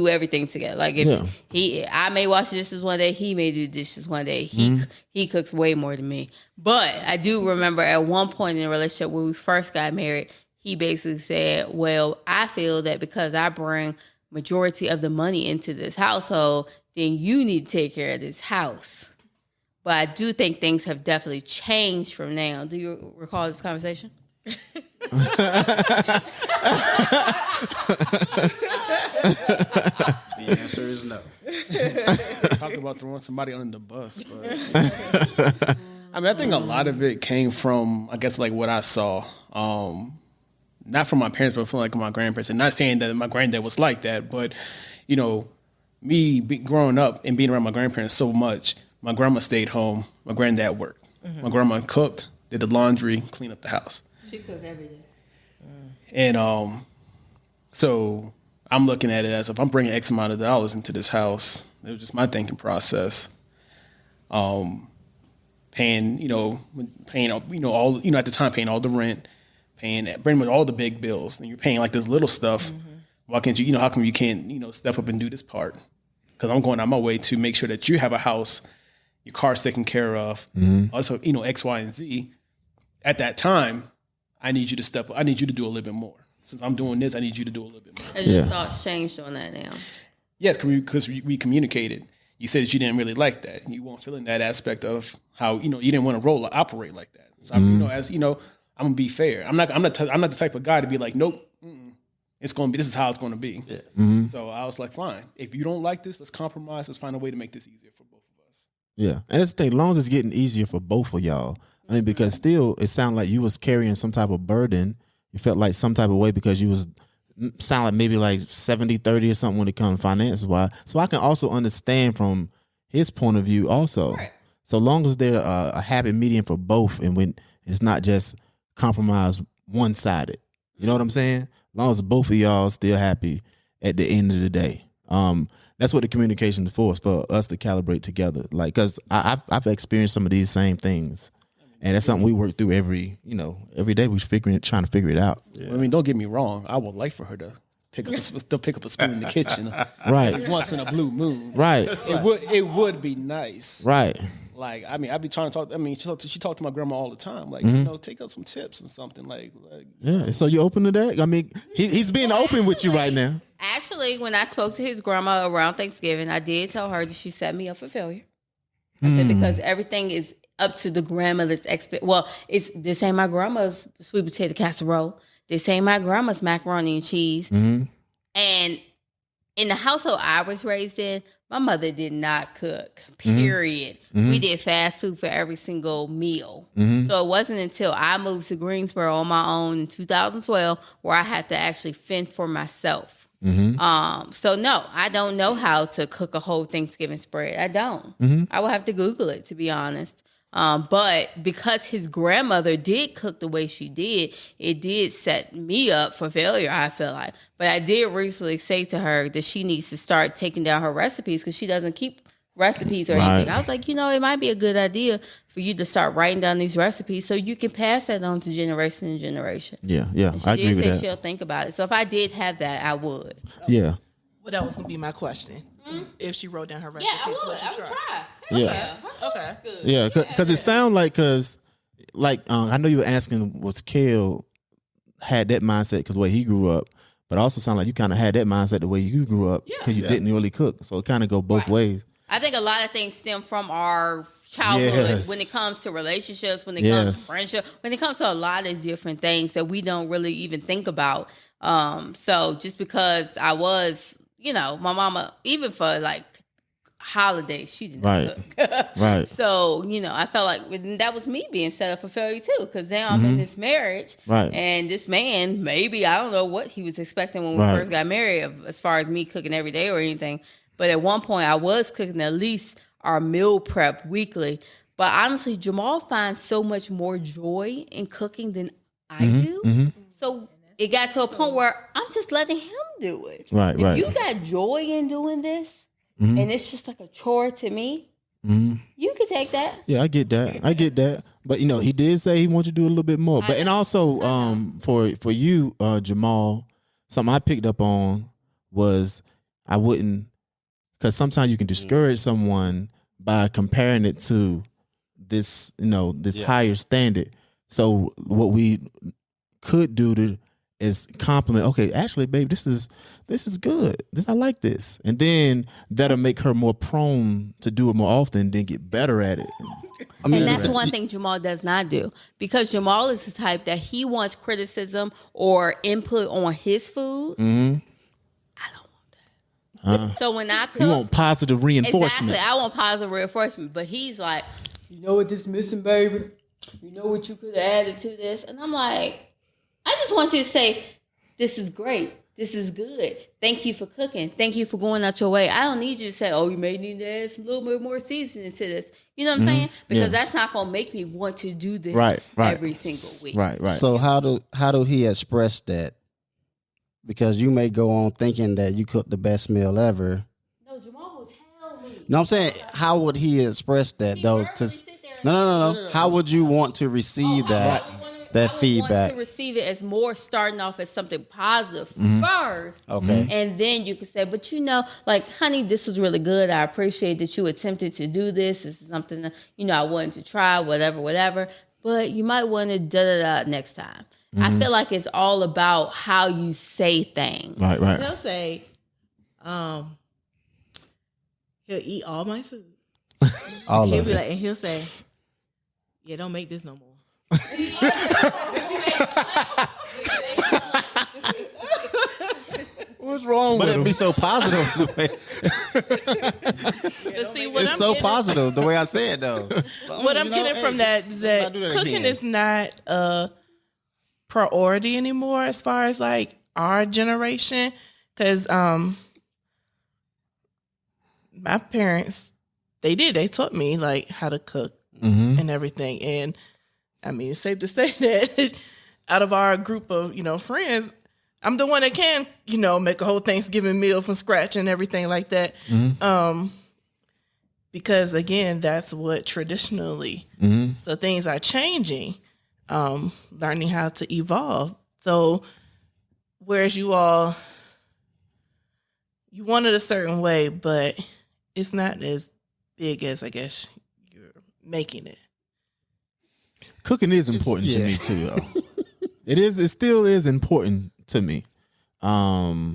everything together. Like if I may wash the dishes one day, he may do the dishes one day. He cooks way more than me. But I do remember at one point in the relationship when we first got married, he basically said, well, I feel that because I bring majority of the money into this household, then you need to take care of this house. But I do think things have definitely changed from now. Do you recall this conversation? The answer is no. Talk about throwing somebody under the bus, but I think a lot of it came from, I guess, like what I saw. Not from my parents, but from like my grandparents. And not saying that my granddad was like that, but me growing up and being around my grandparents so much, my grandma stayed home, my granddad worked. My grandma cooked, did the laundry, cleaned up the house. She cooked every day. And so I'm looking at it as if I'm bringing X amount of dollars into this house. It was just my thinking process. Paying all, at the time, paying all the rent, bringing all the big bills, and you're paying like this little stuff. Why can't you, how come you can't, step up and do this part? Because I'm going out my way to make sure that you have a house, your car's taken care of. Also, X, Y, and Z. At that time, I need you to step up. I need you to do a little bit more. Since I'm doing this, I need you to do a little bit more. Has your thoughts changed on that now? Yes, because we communicated. You said that you didn't really like that. You weren't feeling that aspect of how, you didn't want to operate like that. So, I'm going to be fair. I'm not the type of guy to be like, nope, this is how it's going to be. Yeah. So I was like, fine. If you don't like this, let's compromise. Let's find a way to make this easier for both of us. Yeah. And that's the thing, as long as it's getting easier for both of y'all. I mean, because still it sounded like you was carrying some type of burden. You felt like some type of way because you was sound like maybe like 70-30 or something when it comes to finances wise. So I can also understand from his point of view also. Right. So long as they're a happy medium for both and when it's not just compromise one-sided. You know what I'm saying? As long as both of y'all still happy at the end of the day. That's what the communication is for us to calibrate together. Like, because I've experienced some of these same things. And that's something we work through every day. We're trying to figure it out. Yeah. I mean, don't get me wrong. I would like for her to pick up a spoon in the kitchen, right? Once in a blue moon, right? It would be nice, right? Like, I mean, I'd be trying to talk. I mean, she talked to my grandma all the time. Like, take up some tips and something. Like, yeah. So you open to that? I mean, he's being open with you right now. Actually, when I spoke to his grandma around Thanksgiving, I did tell her that she set me up for failure. I said because everything is up to the grandmother's Well, this ain't my grandma's sweet potato casserole. This ain't my grandma's macaroni and cheese. And in the household I was raised in, my mother did not cook, period. We did fast food for every single meal. So it wasn't until I moved to Greensboro on my own in 2012 where I had to actually fend for myself. So no, I don't know how to cook a whole Thanksgiving spread. I don't. I will have to Google it, to be honest. But because his grandmother did cook the way she did, it did set me up for failure, I feel like. But I did recently say to her that she needs to start taking down her recipes because she doesn't keep recipes or anything. I was like, it might be a good idea for you to start writing down these recipes so you can pass that on to generation to generation. Yeah. And she I did agree with say that. she'll think about it. So if I did have that, I would. Yeah. Well, that was going to be my question. If she wrote down her recipes, I would. would you I would try. Yeah. Okay. Yeah, because it sounds like, I know you were asking, was Kale had that mindset because the way he grew up, but also sound like you kind of had that mindset the way you grew up because you didn't really cook. So it kind of go both ways. I think a lot of things stem from our childhood when it comes to relationships, when it comes to friendship, when it comes to a lot of different things that we don't really even think about. So just because I was, my mama, even for like holidays, she did not cook. Right. So, I felt like that was me being set up for failure too, because now I'm in this marriage, Right. and this man, maybe, I don't know what he was expecting when we Right. first got married as far as me cooking every day or anything. But at one point I was cooking at least our meal prep weekly. But honestly, Jamal finds so much more joy in cooking than I do. So it got to a point where I'm just letting him do it. Right, if right. you got joy in doing this, and it's just like a chore to me, you can take that. Yeah, I get that. But he did say he wants you to do a little bit more. But and also for you, Jamal, something I picked up on was I wouldn't, because sometimes you can discourage someone by comparing it to this, this higher standard. So what we could do is compliment. Okay, actually, babe, this is good. I like this, and then that'll make her more prone to do it more often, and then get better at it. And that's one thing Jamal does not do, because Jamal is the type that he wants criticism or input on his food. I don't want that. So when I cook, you want positive reinforcement. Exactly, I want positive reinforcement. But he's like, you know what this missing, baby? You know what you could have added to this? And I'm like, I just want you to say, this is great. This is good. Thank you for cooking. Thank you for going out your way. I don't need you to say, oh, you may need to add some little bit more seasoning to this. You know what I'm saying? Because that's not going to make me want to do this every single week. Right. So how do he express that? Because you may go on thinking that you cooked the best meal ever. No, Jamal will tell me. No, I'm saying, how would he express that though? No. How would you want to receive that feedback? I want to receive it as more starting off as something positive first. Okay. And then you can say, but like, honey, this was really good. I appreciate that you attempted to do this. This is something that, I wanted to try, whatever. But you might want to da-da-da next time. I feel like it's all about how you say things. Right. He'll say, he'll eat all my food. He'll be like, and he'll say, yeah, don't make this no more. What's wrong But with it'd him? be so positive. It's so positive the way I say it though. What I'm getting from that is that cooking is not a priority anymore as far as like our generation, because my parents, they taught me like how to cook and everything. And I mean, it's safe to say that out of our group of, friends, I'm the one that can, make a whole Thanksgiving meal from scratch and everything like that. Because again, that's what traditionally, so things are changing, learning how to evolve. So whereas you want it a certain way, but it's not as big as I guess you're making it. Cooking is important to me too, though. It still is important to me. Now,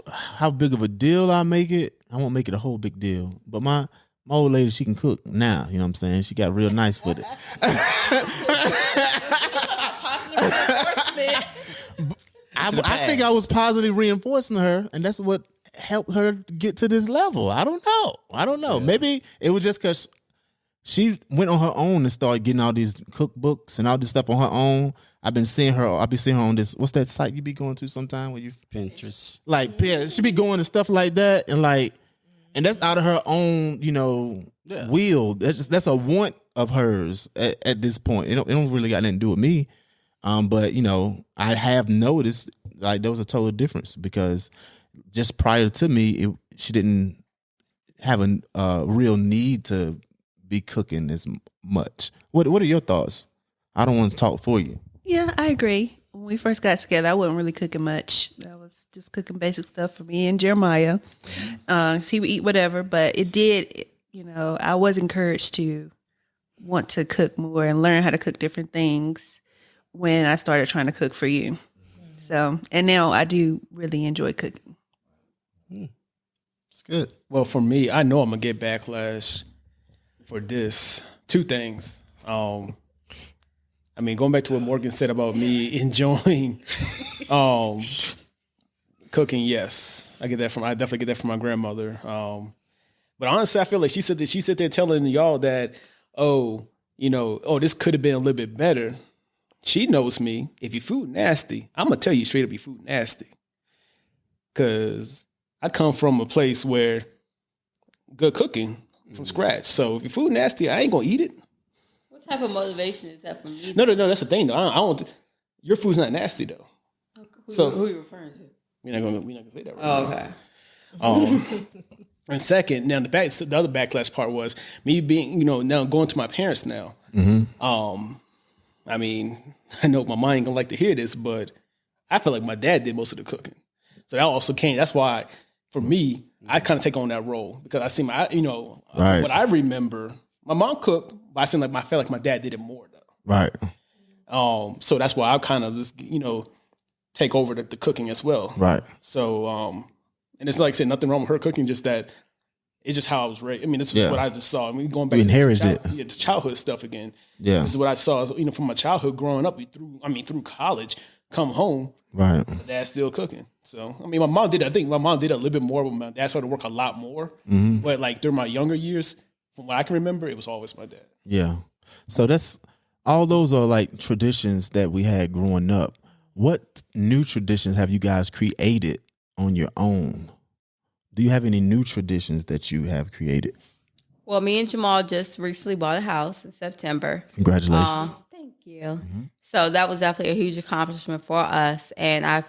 how big of a deal I make it, I won't make it a whole big deal. But my old lady, she can cook now. You know what I'm saying? She got real nice with it. I think I was positively reinforcing her, and that's what helped her get to this level. I don't know. Yeah. Maybe it was just because she went on her own and started getting all these cookbooks and all this stuff on her own. I've been seeing her on this, what's that site you be going to sometime where you Pinterest. Like, yeah, she be going to stuff like that, and that's out of her own, will. That's a want of hers at this point. It don't really got nothing to do with me. But I have noticed like there was a total difference, because just prior to me, she didn't have a real need to be cooking as much. What are your thoughts? I don't want to talk for you. Yeah, I agree. When we first got together, I wasn't really cooking much. I was just cooking basic stuff for me and Jeremiah. He would eat whatever, but it did, I was encouraged to want to cook more and learn how to cook different things when I started trying to cook for you. So, and now I do really enjoy cooking. It's good. Well, for me, I know I'm going to get backlash for this. Two things. going back to what Morgan said about me enjoying Cooking, yes, I definitely get that from my grandmother. But honestly, I feel like she sit there telling y'all that, this could have been a little bit better. She knows me. If your food nasty, I'm gonna tell you straight up, your food nasty. Cause I come from a place where good cooking from scratch. So if your food nasty, I ain't gonna eat it. What type of motivation is that from you? No, that's the thing though. I don't. Your food's not nasty though. Who are you referring to? We're not gonna say that right now. Okay. And second, now the other backlash part was me being, now going to my parents now. I mean, I know my mom ain't gonna like to hear this, but I feel like my dad did most of the cooking. So that also came. That's why, for me, I kind of take on that role because I see what I remember. My mom cooked, but I felt like my dad did it more though. Right. So that's why I kind of just take over the cooking as well. Right. So and it's like I said, nothing wrong with her cooking, just that it's just how I was raised. I mean, this is what I just saw. I mean, going back to childhood stuff again. Yeah. This is what I saw, from my childhood growing up through college, come home. Right. My dad's still cooking. So, I mean, my mom did a little bit more, but my dad started to work a lot more. Mm-hmm. But like during my younger years, from what I can remember, it was always my dad. Yeah. So all those are like traditions that we had growing up. What new traditions have you guys created on your own? Do you have any new traditions that you have created? Well, me and Jamal just recently bought a house in September. Congratulations. Thank you. Mm-hmm. So that was definitely a huge accomplishment for us. And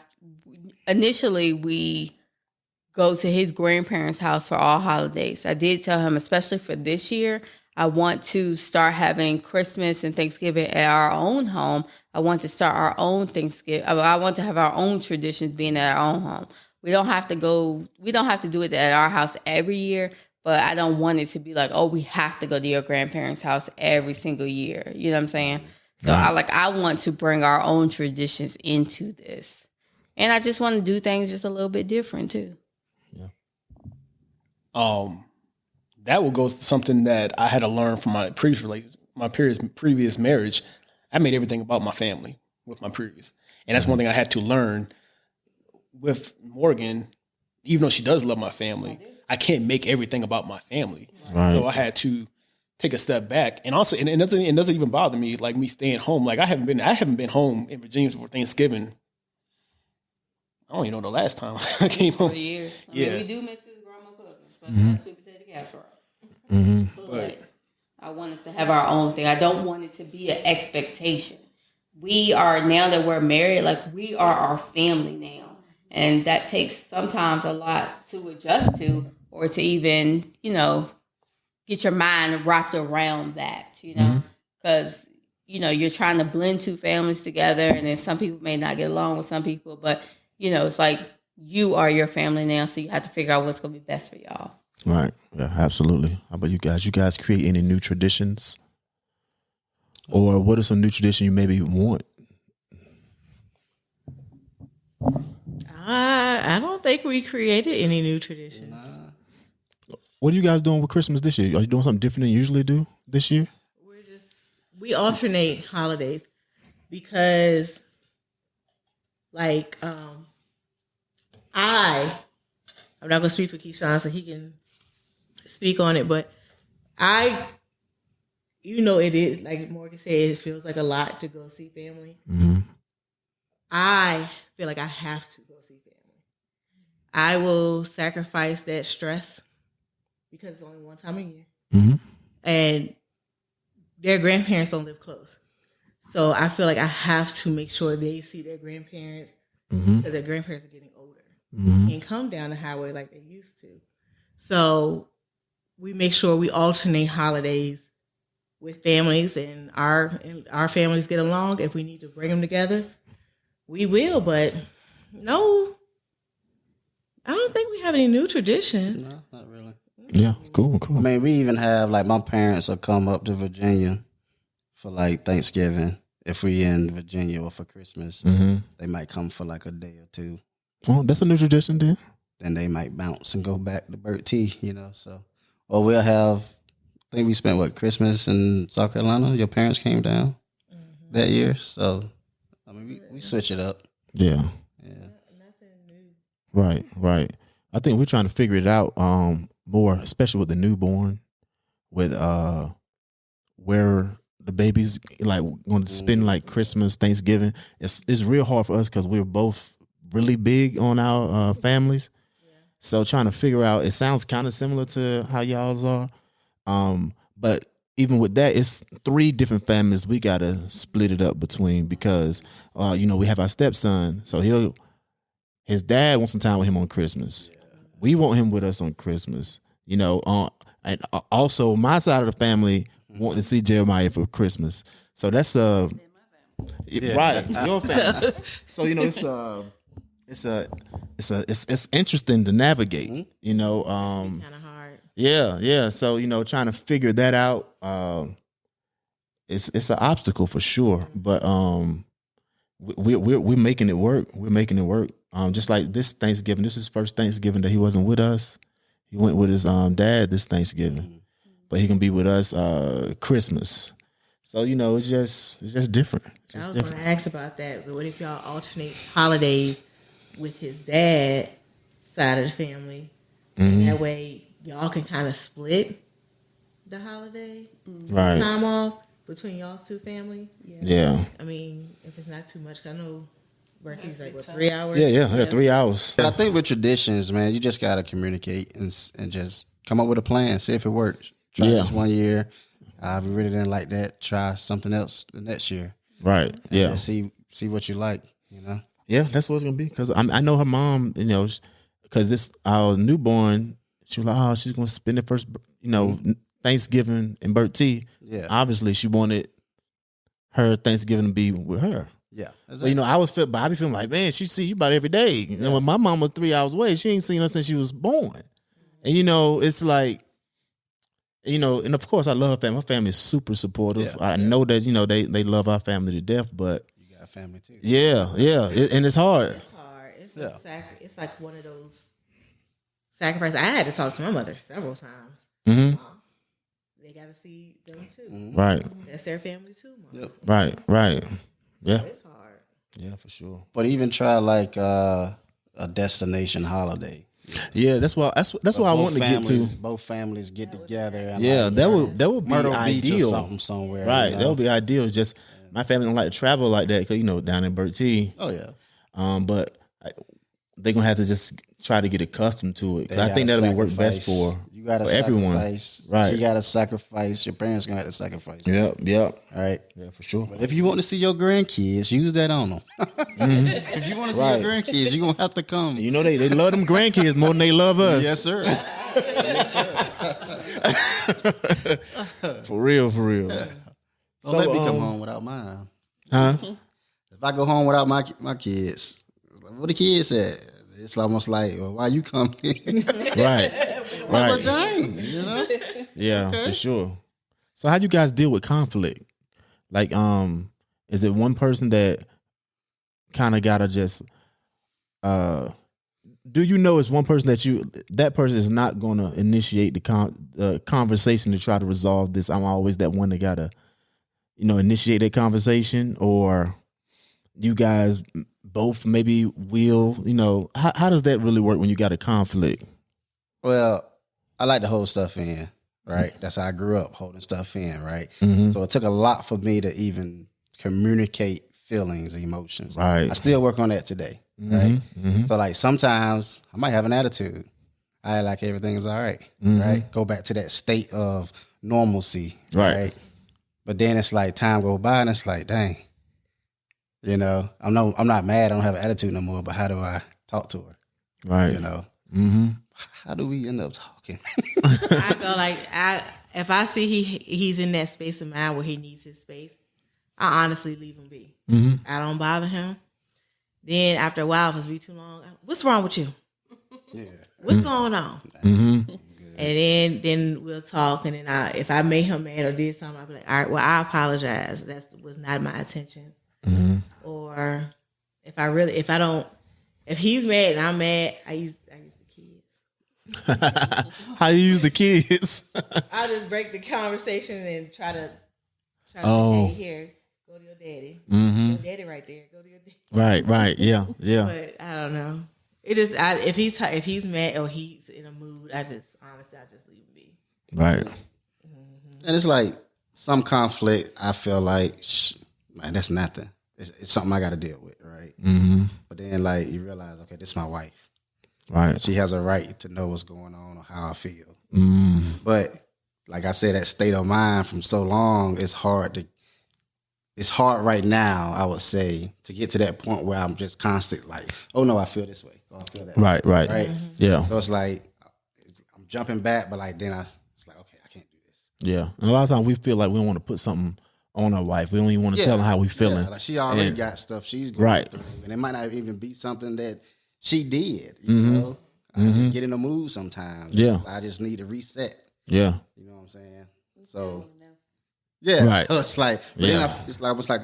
initially we go to his grandparents' house for all holidays. I did tell him, especially for this year, I want to start having Christmas and Thanksgiving at our own home. I want to start our own Thanksgiving. I want to have our own traditions being at our own home. We don't have to do it at our house every year, but I don't want it to be like, oh, we have to go to your grandparents' house every single year. You know what I'm saying? So I want to bring our own traditions into this. And I just want to do things just a little bit different too. Yeah. That will go to something that I had to learn from my previous marriage. I made everything about my family with my previous. And that's one thing I had to learn with Morgan. Even though she does love my family, I can't make everything about my family. Right. So I had to take a step back. And also, and it doesn't even bother me, like me staying home. Like I haven't been home in Virginia for Thanksgiving. I don't even know the last time I came home. 4 years. I mean, we do miss his grandma cooking, especially sweet potato casserole. Mm-hmm. But I want us to have our own thing. I don't want it to be an expectation. We are, now that we're married, like we are our family now. And that takes sometimes a lot to adjust to, or to even, get your mind wrapped around that, because, you're trying to blend two families together, and then some people may not get along with some people, but, it's like you are your family now, so you have to figure out what's going to be best for y'all. Right. Yeah, absolutely. How about you guys? You guys create any new traditions? Or what are some new traditions you maybe want? I don't think we created any new traditions. What are you guys doing with Christmas this year? Are you doing something different than you usually do this year? We alternate holidays because, like, I'm not gonna speak for Keyshawn, so he can speak on it, but it is, like Morgan said, it feels like a lot to go see family. Mm-hmm. I feel like I have to go see family. I will sacrifice that stress because it's only one time a year. Mm-hmm. And their grandparents don't live close. So I feel like I have to make sure they see their grandparents because their grandparents are getting older and come down the highway like they used to. So we make sure we alternate holidays with families, and our families get along. If we need to bring them together, we will. But no, I don't think we have any new traditions. No, not really. Yeah, cool. I mean, we even have, like, my parents will come up to Virginia for, like, Thanksgiving. If we in Virginia, or for Christmas, they might come for like a day or two. Oh, that's a new tradition then. Then they might bounce and go back to Burt T, so. Or we'll have, I think we spent, Christmas in South Carolina. Your parents came down that year. So, I mean, we switch it up. Yeah. Nothing new. Right. I think we're trying to figure it out more, especially with the newborn, with where the baby's like going to spend like Christmas, Thanksgiving. It's real hard for us because we're both really big on our families. So trying to figure out, it sounds kind of similar to how y'all's are. But even with that, it's 3 different families we got to split it up between because, we have our stepson. So his dad wants some time with him on Christmas. We want him with us on Christmas, and also my side of the family wanting to see Jeremiah for Christmas. So that's right, your family. So it's interesting to navigate. Kind of hard. Yeah. So trying to figure that out. It's an obstacle for sure, but we're making it work. We're making it work. Just like this Thanksgiving, this is his first Thanksgiving that he wasn't with us. He went with his dad this Thanksgiving, but he can be with us Christmas. So it's just different. I was going to ask about that, but what if y'all alternate holidays with his dad side of the family, and that way y'all can kind of split the holiday time off between y'all's 2 families? Yeah. I mean, if it's not too much, I know birthday's like 3 hours. Yeah, 3 hours. But I think with traditions, man, you just gotta communicate and just come up with a plan. See if it works. Try this one year. If you really didn't like that, try something else the next year. Right. Yeah. And see what you like. Yeah, that's what it's gonna be. Because I know her mom. Because this our newborn, she was like, oh, she's gonna spend the first, Thanksgiving in Burt T. Yeah. Obviously, she wanted her Thanksgiving to be with her. Yeah. So, I be feeling like, man, she see you about every day. When my mom was 3 hours away, she ain't seen her since she was born. And it's like, and of course I love her family. My family is super supportive. I know that, they love our family to death, but you got a family too. Yeah. And it's hard. It's hard. It's like one of those sacrifices. I had to talk to my mother several times. Mm-hmm. They got to see them too. Mm-hmm. Right. That's their family too, Mom. Yep. Right. Yeah. So it's hard. Yeah, for sure. But even try like a destination holiday. Yeah, that's what I want to get to. Both families get together. And that would be Myrtle Beach ideal. or something somewhere. Right, that would be ideal. Just my family don't like to travel like that because down in Burt T. Oh yeah. But they're gonna have to just try to get accustomed to it. I think that'll be work best for everyone. Right. You gotta sacrifice. Your parents gonna have to sacrifice. Yep. All right. Yeah, for sure. But if you want to see your grandkids, use that on them. If you want to see your grandkids, you're gonna have to come. They love them grandkids more than they love us. Yes, sir. For real. Don't let me come home without mine. Huh? If I go home without my kids, what the kids said, it's almost like, well, why you come here? Right. Well, dang, Yeah, Okay. for sure. So how you guys deal with conflict? Like, is it one person that kind of gotta just, do it's one person that person is not gonna initiate the conversation to try to resolve this? I'm always that one that gotta, initiate that conversation, or you guys both maybe will, how does that really work when you got a conflict? Well, I like to hold stuff in, right? That's how I grew up, holding stuff in, right? Mm-hmm. So it took a lot for me to even communicate feelings, emotions. Right. I still work on that today, right? Mm-hmm. So like sometimes I might have an attitude. I act like everything is all right, right? Go back to that state of normalcy, right? But then it's like time go by and it's like, dang, I'm not mad. I don't have an attitude no more. But how do I talk to her? Right. Mm-hmm. How do we end up talking? I go like if I see he's in that space of mind where he needs his space, I honestly leave him be. Mm-hmm. I don't bother him. Then after a while, if it's be too long, what's wrong with you? Yeah. What's going on? Mm-hmm. And then we'll talk. And then if I made him mad or did something, I'll be like, all right, well, I apologize. That was not my intention. Mm-hmm. Or if he's mad and I'm mad, I use the kids. How you use the kids? I'll just break the conversation and try to say, hey, here, go to your daddy. Mm-hmm. Your daddy right there. Go to your daddy. Right. Yeah. But I don't know. It is if he's mad or he's in a mood, I just leave him be. Right. And it's like some conflict. I feel like, man, that's nothing. It's something I got to deal with, right? Mm-hmm. But then, like, you realize, okay, this is my wife. Right. She has a right to know what's going on or how I feel. Mm. But like I said, that state of mind from so long, it's hard right now, I would say, to get to that point where I'm just constant like, oh no, I feel this way. Oh, I feel that Right. way. Right. Right. Yeah. So it's like I'm jumping back, but like then it's like, okay, I can't do this. Yeah. And a lot of times we feel like we don't want to put something on our wife. We don't even want to tell her how we feeling. Yeah, like she already And- got stuff she's going through. And it might not even be something that she did, you know? I just get in the mood sometimes. Yeah. I just need to reset. Yeah. You know what I'm saying? So, yeah. Right. So it's like, but Yeah. then it's like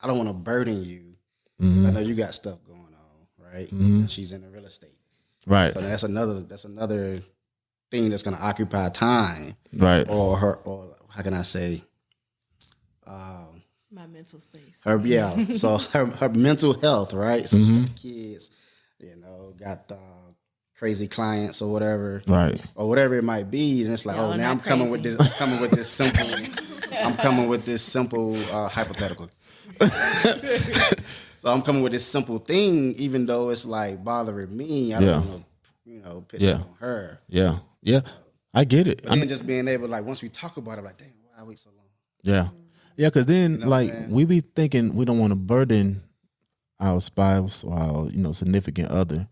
I don't want to burden you. Mm-hmm. I know you got stuff going on, right? Mhm. And she's in the real estate. Right. So that's another thing that's going to occupy time. Right. Or how can I say? My mental space. So her mental health, right? So she got kids, got crazy clients or whatever, Right. or whatever it might be, and it's like, Y'all now I'm not coming with crazy. this. I'm coming with this simple hypothetical. So I'm coming with this simple thing, even though it's like bothering me. I don't want to, put it on her. Yeah. Yeah. I get it. But then just being able, like, once we talk about it, like, damn, why I wait so long? Yeah. Yeah, because then know what I'm like saying? we be thinking we don't want to burden our spouse or our, significant other.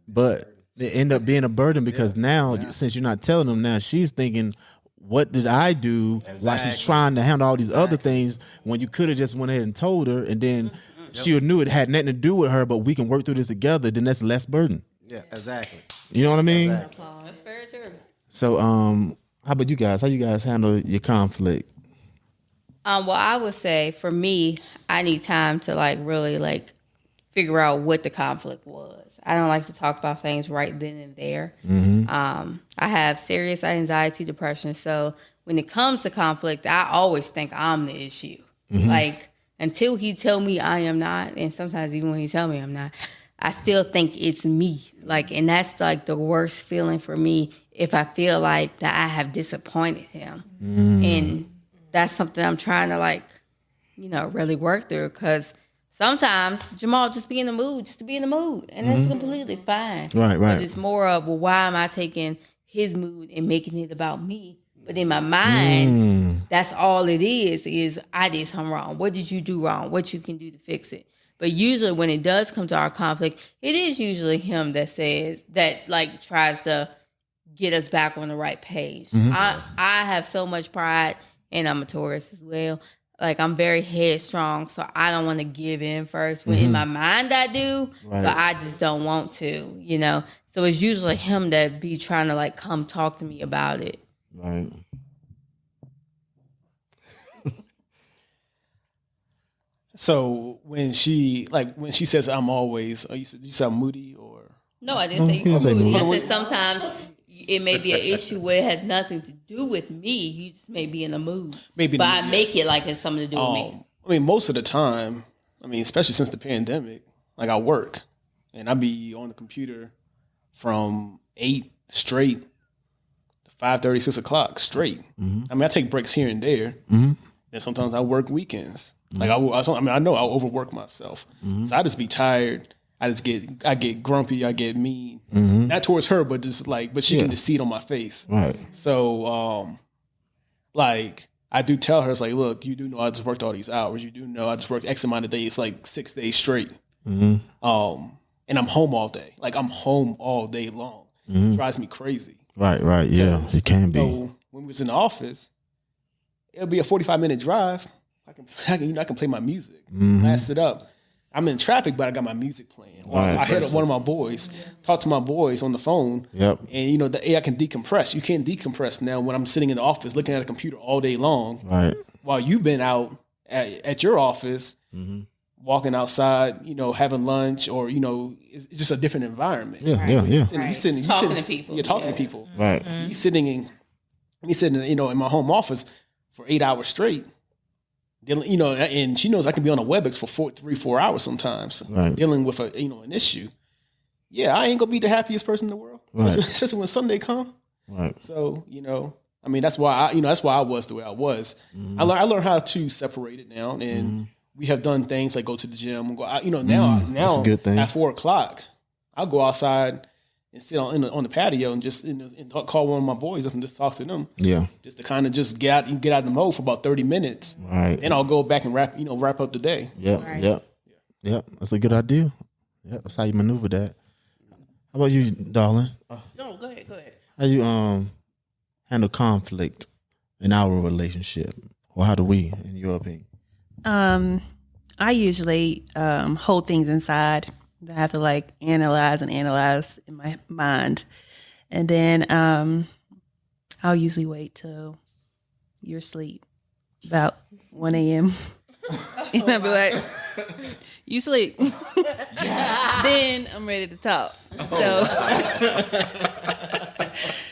But it end up being a burden because now since you're not telling them, now she's thinking, what did I do while she's trying to handle all these other things when you could have just went ahead and told her and then she knew it had nothing to do with her, but we can work through this together, then that's less burden. Yeah, exactly. You know what I mean? Exactly. That's very true. So how about you guys? How you guys handle your conflict? Well, I would say for me, I need time to really figure out what the conflict was. I don't like to talk about things right then and there. I have serious anxiety, depression. So when it comes to conflict, I always think I'm the issue. Like until he tell me I am not, and sometimes even when he tell me I'm not, I still think it's me. And that's like the worst feeling for me if I feel like that I have disappointed him. And that's something I'm trying to really work through, because sometimes Jamal just be in the mood, just to be in the mood, and that's completely fine. Right. But it's more of, well, why am I taking his mood and making it about me? But in my mind, that's all it is I did something wrong. What did you do wrong? What you can do to fix it? But usually when it does come to our conflict, it is usually him that says, that tries to get us back on the right page. I have so much pride, and I'm a Taurus as well. I'm very headstrong, so I don't want to give in first. When in my mind I do, but I just don't want to, So it's usually him that be trying to come talk to me about it. Right. So when she says I'm always, you said moody or No, I didn't say you were moody. I said sometimes it may be an issue where it has nothing to do with me. You just may be in a mood. Maybe but I make it like it's something to do with me. I mean, most of the time, especially since the pandemic, I work and I be on the computer from 8 straight to 5:30, 6 o'clock straight. I take breaks here and there. And sometimes I work weekends. I know I'll overwork myself. So I just be tired. I get grumpy. I get mean. Not towards her, but just but she can just see it on my face. Right. So, I do tell her, it's look, you do know I just worked all these hours. You do know I just worked X amount of days, 6 days straight. And I'm home all day. I'm home all day long. It drives me crazy. Right. Yeah, it can be. So when we was in the office, it'll be a 45-minute drive. I can play my music, blast it up. I'm in traffic, but I got my music playing. I hit up one of my boys, talk to my boys on the phone. Yep. And I can decompress. You can't decompress now when I'm sitting in the office looking at a computer all day long. Right. While you've been out at your office, walking outside, having lunch, or it's just a different environment. Yeah. Talking to people. You're talking to people. Right. He's sitting in my home office for 8 hours straight. And she knows I can be on a WebEx for 3-4 hours sometimes, dealing with an issue. yeah, I ain't gonna be the happiest person in the world, especially when Sunday come. Right. So, I mean, that's why I was the way I was. I learned how to separate it now, and we have done things like go to the gym and go out. Now that's a good thing. At 4:00, I'll go outside and sit on the patio and just call one of my boys up and just talk to them. Yeah. Just to kind of just get out of the mode for about 30 minutes. Right. Then I'll go back and wrap up the day. Yeah. Right. Yeah. That's a good idea. Yeah. That's how you maneuver that. How about you, darling? No, go ahead. How you handle conflict in our relationship, or how do we, in your opinion? I usually hold things inside. I have to analyze in my mind, and then I'll usually wait till you're asleep, about 1 a.m. and I'll be like, "You sleep." Then I'm ready to talk. So.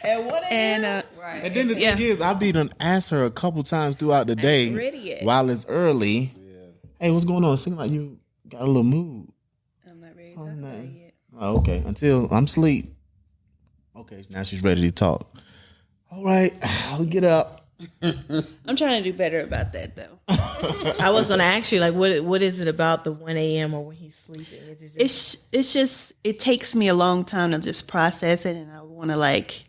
At 1 a.m. Right. And then the thing is, I be done ask her a couple times throughout the day ready yet. while it's early. Hey, what's going on? It seems like you got a little mood. I'm not ready to talk about it yet. Oh, okay. Until I'm asleep. Okay, now she's ready to talk. All right, I'll get up. I'm trying to do better about that, though. I was going to ask you, what is it about the 1 a.m. or when he's sleeping? It's just it takes me a long time to just process it, and I want to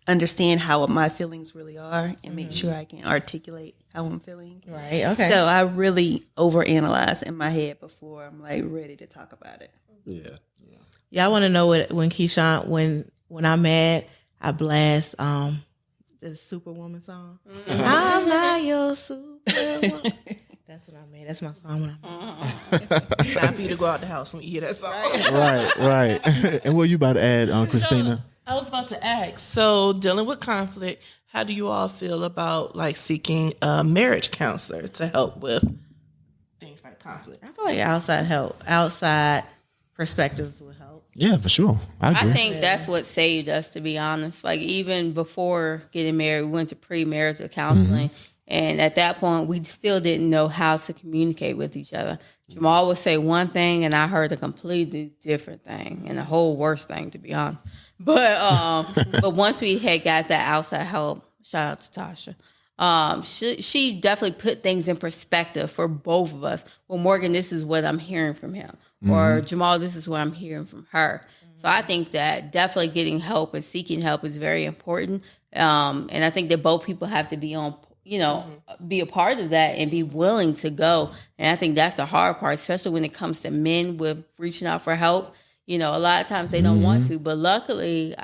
understand how my feelings really are and make sure I can articulate how I'm feeling. Right. Okay. So I really overanalyze in my head before I'm ready to talk about it. Yeah, I want to know when Keyshawn, when I'm mad, I blast the Superwoman song. I'm not your Superwoman. That's what I made. That's my song when I'm Time for you to go out the house and hear that song. Right. And what you about to add, Christina? I was about to ask. So, dealing with conflict, how do you all feel about seeking a marriage counselor to help with things like conflict? I feel like outside perspectives will help. Yeah, for sure. I agree. I think that's what saved us, to be honest. Even before getting married, we went to pre-marital counseling. And at that point, we still didn't know how to communicate with each other. Jamal would say one thing, and I heard a completely different thing, and a whole worse thing, to be honest. But once we had got that outside help, shout out to Tasha, she definitely put things in perspective for both of us. Well, Morgan, this is what I'm hearing from him. Or Jamal, this is what I'm hearing from her. So I think that definitely getting help and seeking help is very important. And I think that both people have to be on, be a part of that and be willing to go. And I think that's the hard part, especially when it comes to men with reaching out for help. A lot of times they don't want to, but luckily,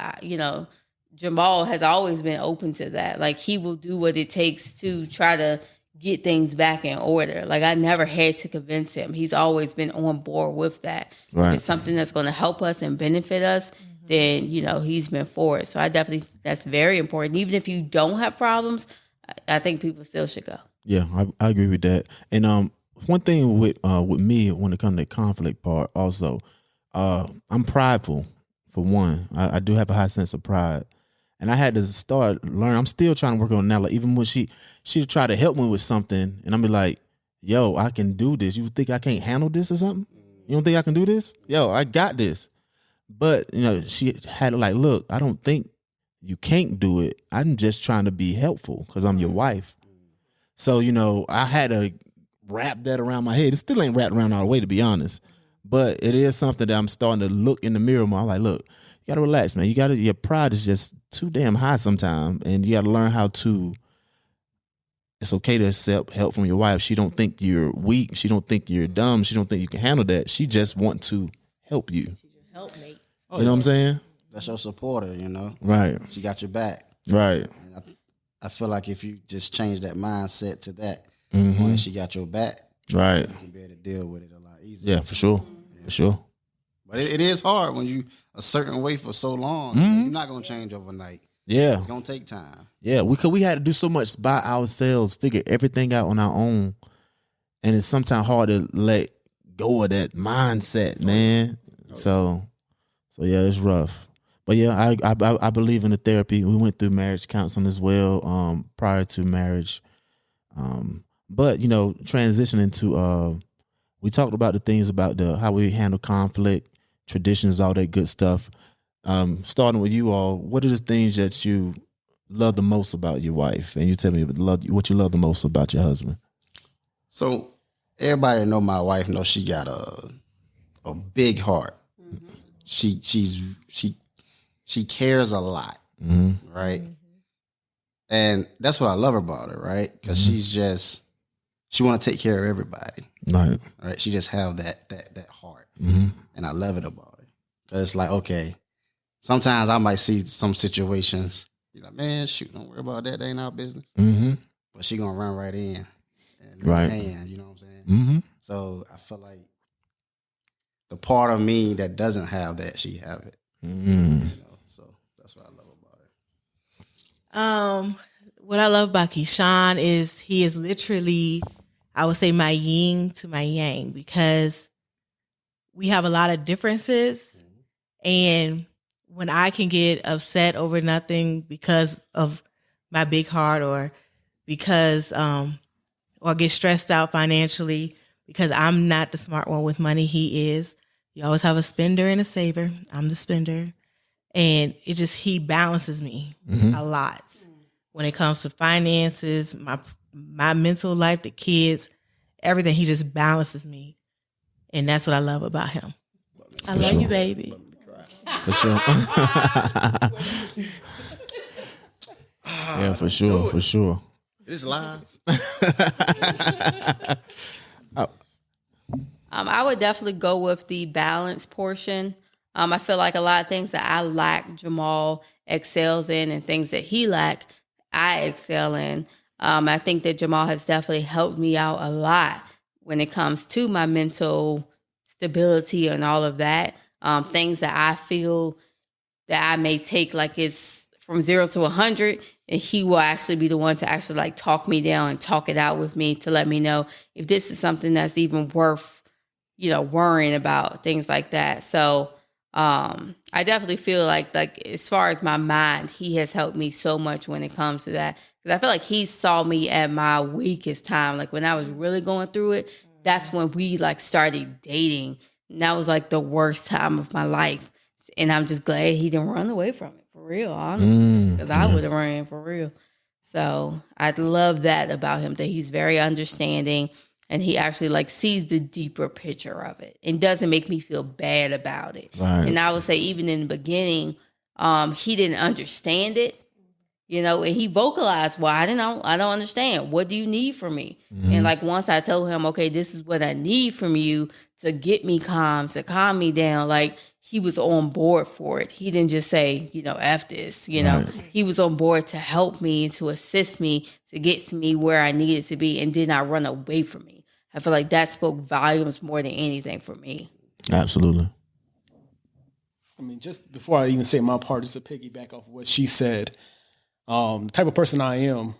Jamal has always been open to that. He will do what it takes to try to get things back in order. I never had to convince him. He's always been on board with that. Right. If it's something that's going to help us and benefit us, then, he's been for it. So I definitely, that's very important. Even if you don't have problems, I think people still should go. Yeah, I agree with that. And one thing with me when it comes to the conflict part also, I'm prideful, for one. I do have a high sense of pride. And I had to start learning. I'm still trying to work on that. Even when she try to help me with something, and I'm be like, yo, I can do this. You think I can't handle this or something? You don't think I can do this? Yo, I got this. But, she had to look, I don't think you can't do it. I'm just trying to be helpful because I'm your wife. So, I had to wrap that around my head. It still ain't wrapped around all the way, to be honest. But it is something that I'm starting to look in the mirror more. I'm like, look, you got to relax, man. Your pride is just too damn high sometimes. And you got to learn how to, it's okay to accept help from your wife. She don't think you're weak. She don't think you're dumb. She don't think you can handle that. She just want to help you. Help me. You know what I'm saying? That's your supporter, Right. She got your back. Right. And I feel like if you just change that mindset to that, knowing she got your back, Right. you can be able to deal with it a lot easier. Yeah, for sure. For sure. But it is hard when you a certain way for so long. You're not going to change overnight. Yeah. It's going to take time. Yeah, we had to do so much by ourselves, figure everything out on our own. And it's sometimes hard to let go of that mindset, man. So yeah, it's rough. But yeah, I believe in the therapy. We went through marriage counseling as well, prior to marriage. But transitioning to we talked about the things about how we handle conflict, traditions, all that good stuff. Starting with you all, what are the things that you love the most about your wife? And you tell me what you love the most about your husband. So everybody that know my wife knows she got a big heart. Mm-hmm. She cares a lot, right? Mm-hmm. And that's what I love about her, right? Because she want to take care of everybody, right? She just have that heart, and I love it about her. Because it's like, okay, sometimes I might see some situations, you're like, man, shoot, don't worry about that. That ain't our business. Mm-hmm. But she gonna run right in, and hand, you know what I'm saying? Mm-hmm. So I feel like the part of me that doesn't have that, she have it. Mm-hmm. You know, so that's what I love about her. What I love about Keyshawn is he is literally, I would say, my yin to my yang, because we have a lot of differences, and when I can get upset over nothing because of my big heart, or because or get stressed out financially because I'm not the smart one with money, he is. You always have a spender and a saver. I'm the spender. And he balances me a lot when it comes to finances, my mental life, the kids, everything. He just balances me. And that's what I love about him. I love you, baby. For sure. Yeah, for sure. It's live. I would definitely go with the balance portion. I feel like a lot of things that I lack, Jamal excels in, and things that he lack, I excel in. I think that Jamal has definitely helped me out a lot when it comes to my mental stability and all of that. Things that I feel that I may take like it's from 0 to 100, and he will actually be the one to actually like talk me down and talk it out with me to let me know if this is something that's even worth, worrying about, things like that. So I definitely feel like as far as my mind, he has helped me so much when it comes to that. Because I feel like he saw me at my weakest time. Like when I was really going through it, that's when we like started dating. And that was like the worst time of my life. And I'm just glad he didn't run away from it, for real, honestly. Because I would have ran, for real. So I love that about him, that he's very understanding. And he actually like sees the deeper picture of it and doesn't make me feel bad about it. Right. And I would say even in the beginning, he didn't understand it, and he vocalized, well, I don't understand. What do you need from me? Mm-hmm. And like once I told him, okay, this is what I need from you to get me calm, to calm me down, like he was on board for it. He didn't just say, F this, Right. He was on board to help me, to assist me, to get to me where I needed to be, and did not run away from me. I feel like that spoke volumes more than anything for me. Absolutely. I mean, just before I even say my part, just to piggyback off of what she said, the type of person I am,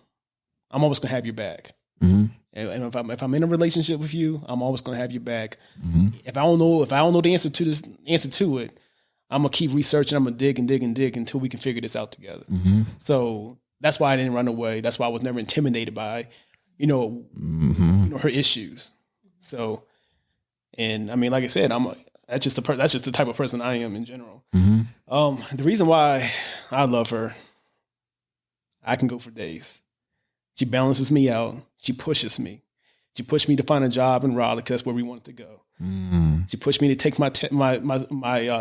I'm always gonna have your back. Mm-hmm. And if I'm in a relationship with you, I'm always gonna have your back. Mm-hmm. If I don't know the answer to it, I'm gonna keep researching. I'm gonna dig until we can figure this out together. Mm-hmm. So that's why I didn't run away. That's why I was never intimidated by, her issues. So, and I mean, like I said, that's just the type of person I am in general. Mm-hmm. The reason why I love her, I can go for days. She balances me out. She pushes me. She pushed me to find a job in Raleigh because that's where we wanted to go. Mm-hmm. She pushed me to take my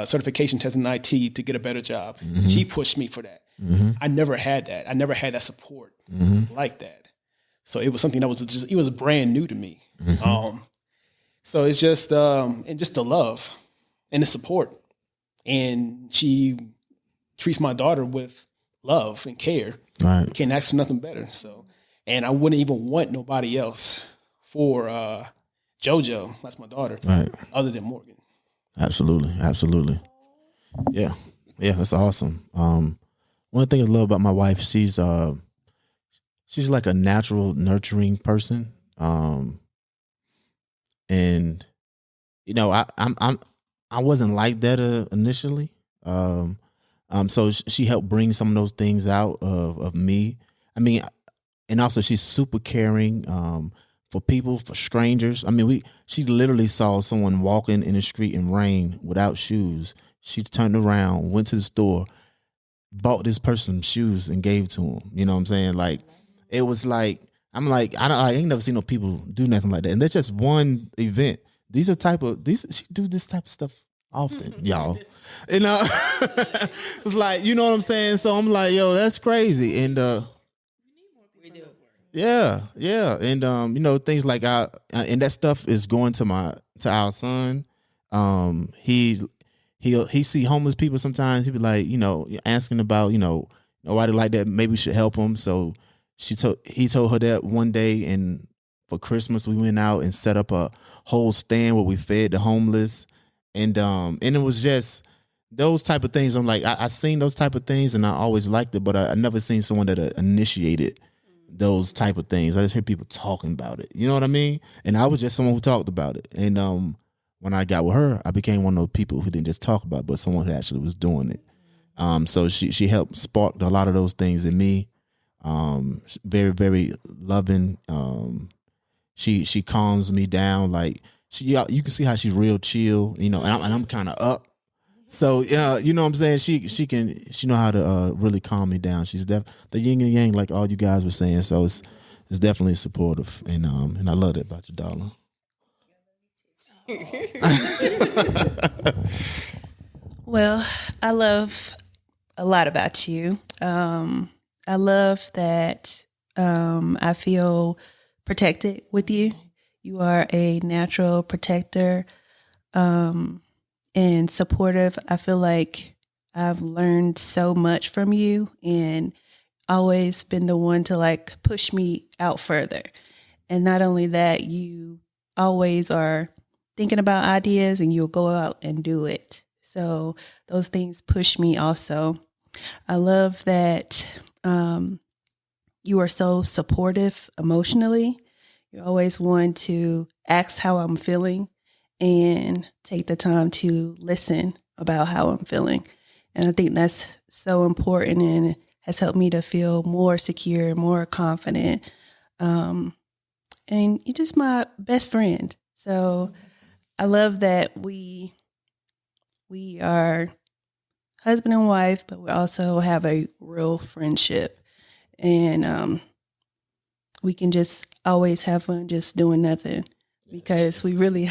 certification test in IT to get a better job. Mm-hmm. She pushed me for that. Mm-hmm. I never had that. I never had that support like that. So it was something that was brand new to me. Mm-hmm. So it's just and just the love and the support, and she treats my daughter with love and care. Right. Can't ask for nothing better. So, and I wouldn't even want nobody else for JoJo. That's my daughter. Right. Other than Morgan. Absolutely. Yeah. That's awesome. One thing I love about my wife, she's like a natural nurturing person. And I wasn't like that initially. So she helped bring some of those things out of me. I mean, and also she's super caring, for people, for strangers. I mean, she literally saw someone walking in the street in rain without shoes. She turned around, went to the store, bought this person shoes and gave to him. You know what I'm saying? Like, it was like, I ain't never seen no people do nothing like that. And that's just one event. She do this type of stuff often, y'all. And it's like, you know what I'm saying? So I'm like, yo, that's crazy. And yeah. And things like and that stuff is going to our son. He see homeless people sometimes. He be like, asking about, nobody like that. Maybe we should help him. So he told her that one day, and for Christmas we went out and set up a whole stand where we fed the homeless, and it was just those type of things. I'm like, I seen those type of things, and I always liked it, but I never seen someone that initiated those type of things. I just hear people talking about it. You know what I mean? And I was just someone who talked about it. And when I got with her, I became one of those people who didn't just talk about it, but someone who actually was doing it. So she helped spark a lot of those things in me. Very, very loving. She calms me down. Like you can see how she's real chill, and I'm kind of up. So you know what I'm saying? She know how to really calm me down. She's the yin and yang, like all you guys were saying. So it's definitely supportive, and I love that about you, darling. Well, I love a lot about you. I love that I feel protected with you. You are a natural protector and supportive. I feel like I've learned so much from you and always been the one to like push me out further. And not only that, you always are thinking about ideas and you'll go out and do it. So those things push me also. I love that you are so supportive emotionally. You're always one to ask how I'm feeling and take the time to listen about how I'm feeling. And I think that's so important and has helped me to feel more secure, more confident. And you're just my best friend. So I love that we are husband and wife, but we also have a real friendship. And we can just always have fun just doing nothing because we really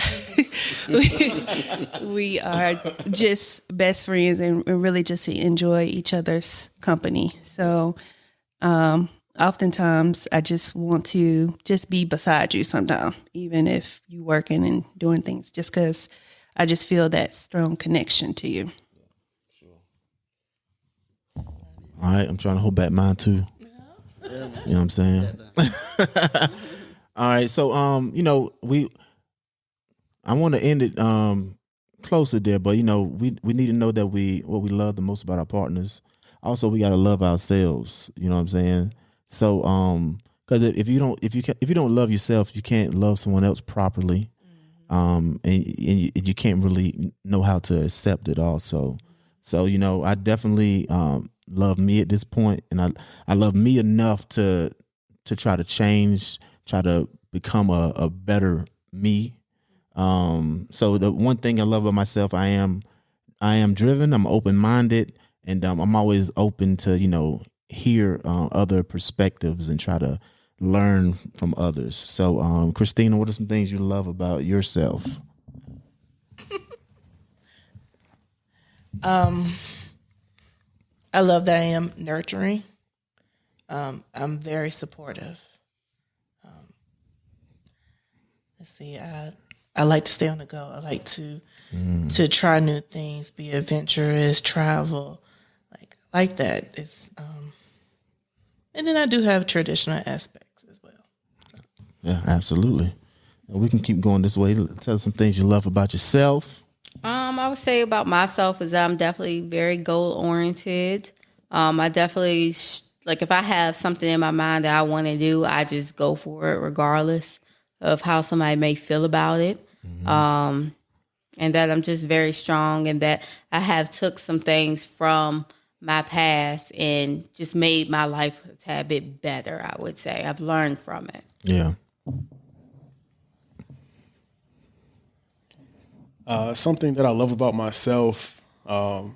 we are just best friends and really just enjoy each other's company. So oftentimes I just want to just be beside you sometime, even if you working and doing things, just because I just feel that strong connection to you. All right, I'm trying to hold back mine too. You know what I'm saying? All right, so I want to end it closer there, but we need to know that what we love the most about our partners. Also, we got to love ourselves. You know what I'm saying? So because if you don't love yourself, you can't love someone else properly. And you can't really know how to accept it also. So I definitely love me at this point, and I love me enough to try to change, try to become a better me. So the one thing I love about myself, I am driven, I'm open-minded, and I'm always open to hear other perspectives and try to learn from others. So Christina, what are some things you love about yourself? I love that I am nurturing. I'm very supportive. Let's see, I like to stay on the go. I like to try new things, be adventurous, travel, like that. It's and then I do have traditional aspects as well. Yeah, absolutely. We can keep going this way. Tell us some things you love about yourself. I would say about myself is I'm definitely very goal oriented. I definitely if I have something in my mind that I want to do, I just go for it regardless of how somebody may feel about it. And that I'm just very strong, and that I have took some things from my past and just made my life a tad bit better. I would say I've learned from it. Yeah. Something that I love about myself, like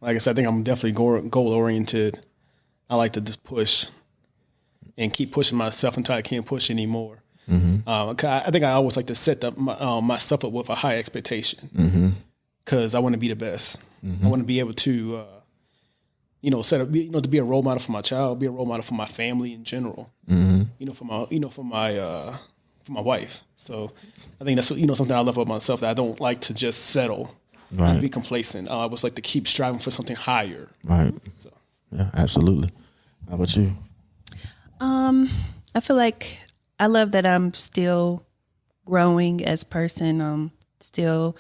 I said, I think I'm definitely goal oriented. I like to just push and keep pushing myself until I can't push anymore. I think I always like to set myself up with a high expectation because I want to be the best. I want to be able to, set up, to be a role model for my child, be a role model for my family in general. For my wife. So I think that's something I love about myself, that I don't like to just settle and be complacent. I always like to keep striving for something higher. Right. So. Yeah, absolutely. How about you? I feel like I love that I'm still growing as a person. Still,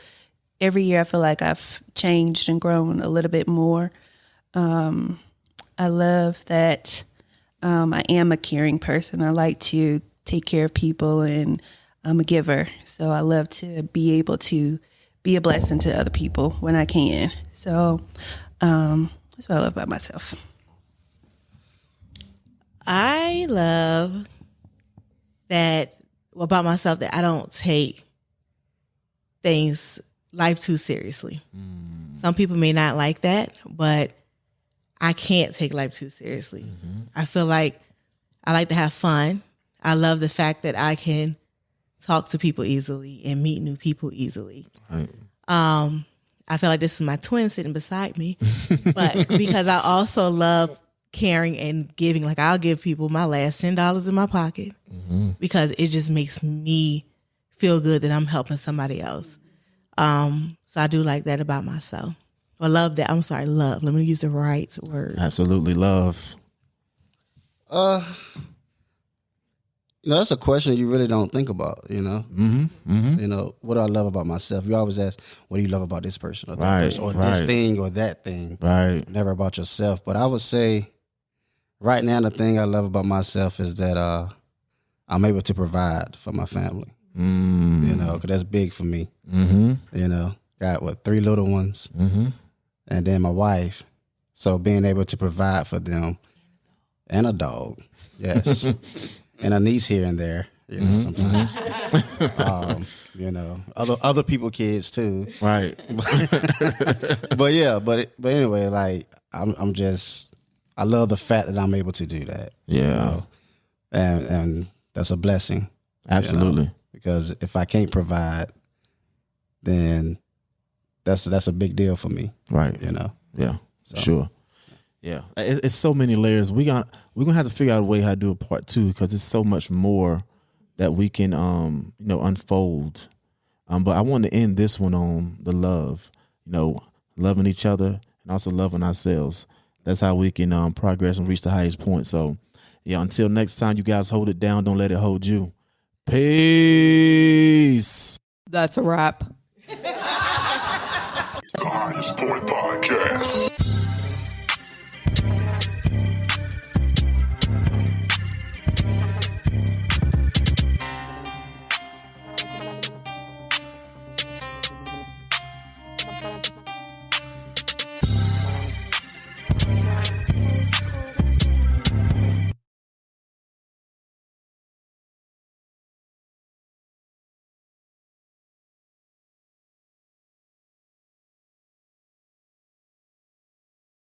every year I feel like I've changed and grown a little bit more. I love that I am a caring person. I like to take care of people, and I'm a giver. So I love to be able to be a blessing to other people when I can. So that's what I love about myself. I love that about myself, that I don't take life too seriously. Some people may not like that, but I can't take life too seriously. I feel like I like to have fun. I love the fact that I can talk to people easily and meet new people easily. Right. I feel like this is my twin sitting beside me, but because I also love caring and giving, like I'll give people my last $10 in my pocket because it just makes me feel good that I'm helping somebody else. So I do like that about myself. I love that. I'm sorry, love. Let me use the right word. Absolutely, love. That's a question you really don't think about, what do I love about myself? You always ask, what do you love about this person or that person, or this thing or that thing? Right. Never about yourself. But I would say right now, the thing I love about myself is that I'm able to provide for my family, because that's big for me. Got 3 little ones and then my wife. So being able to provide for them and a dog, yes. And a niece here and there, sometimes. Other people kids too. Right. but anyway, like I'm just, I love the fact that I'm able to do that. Yeah. And that's a blessing. Absolutely. Because if I can't provide, then that's a big deal for me. Right. Yeah. So. Sure. Yeah, it's so many layers. We're gonna have to figure out a way how to do a part 2 because there's so much more that we can unfold. But I want to end this one on the love. Loving each other and also loving ourselves. That's how we can progress and reach the highest point. So, yeah. Until next time, you guys hold it down. Don't let it hold you. Peace. That's a wrap. The Highest Point Podcast.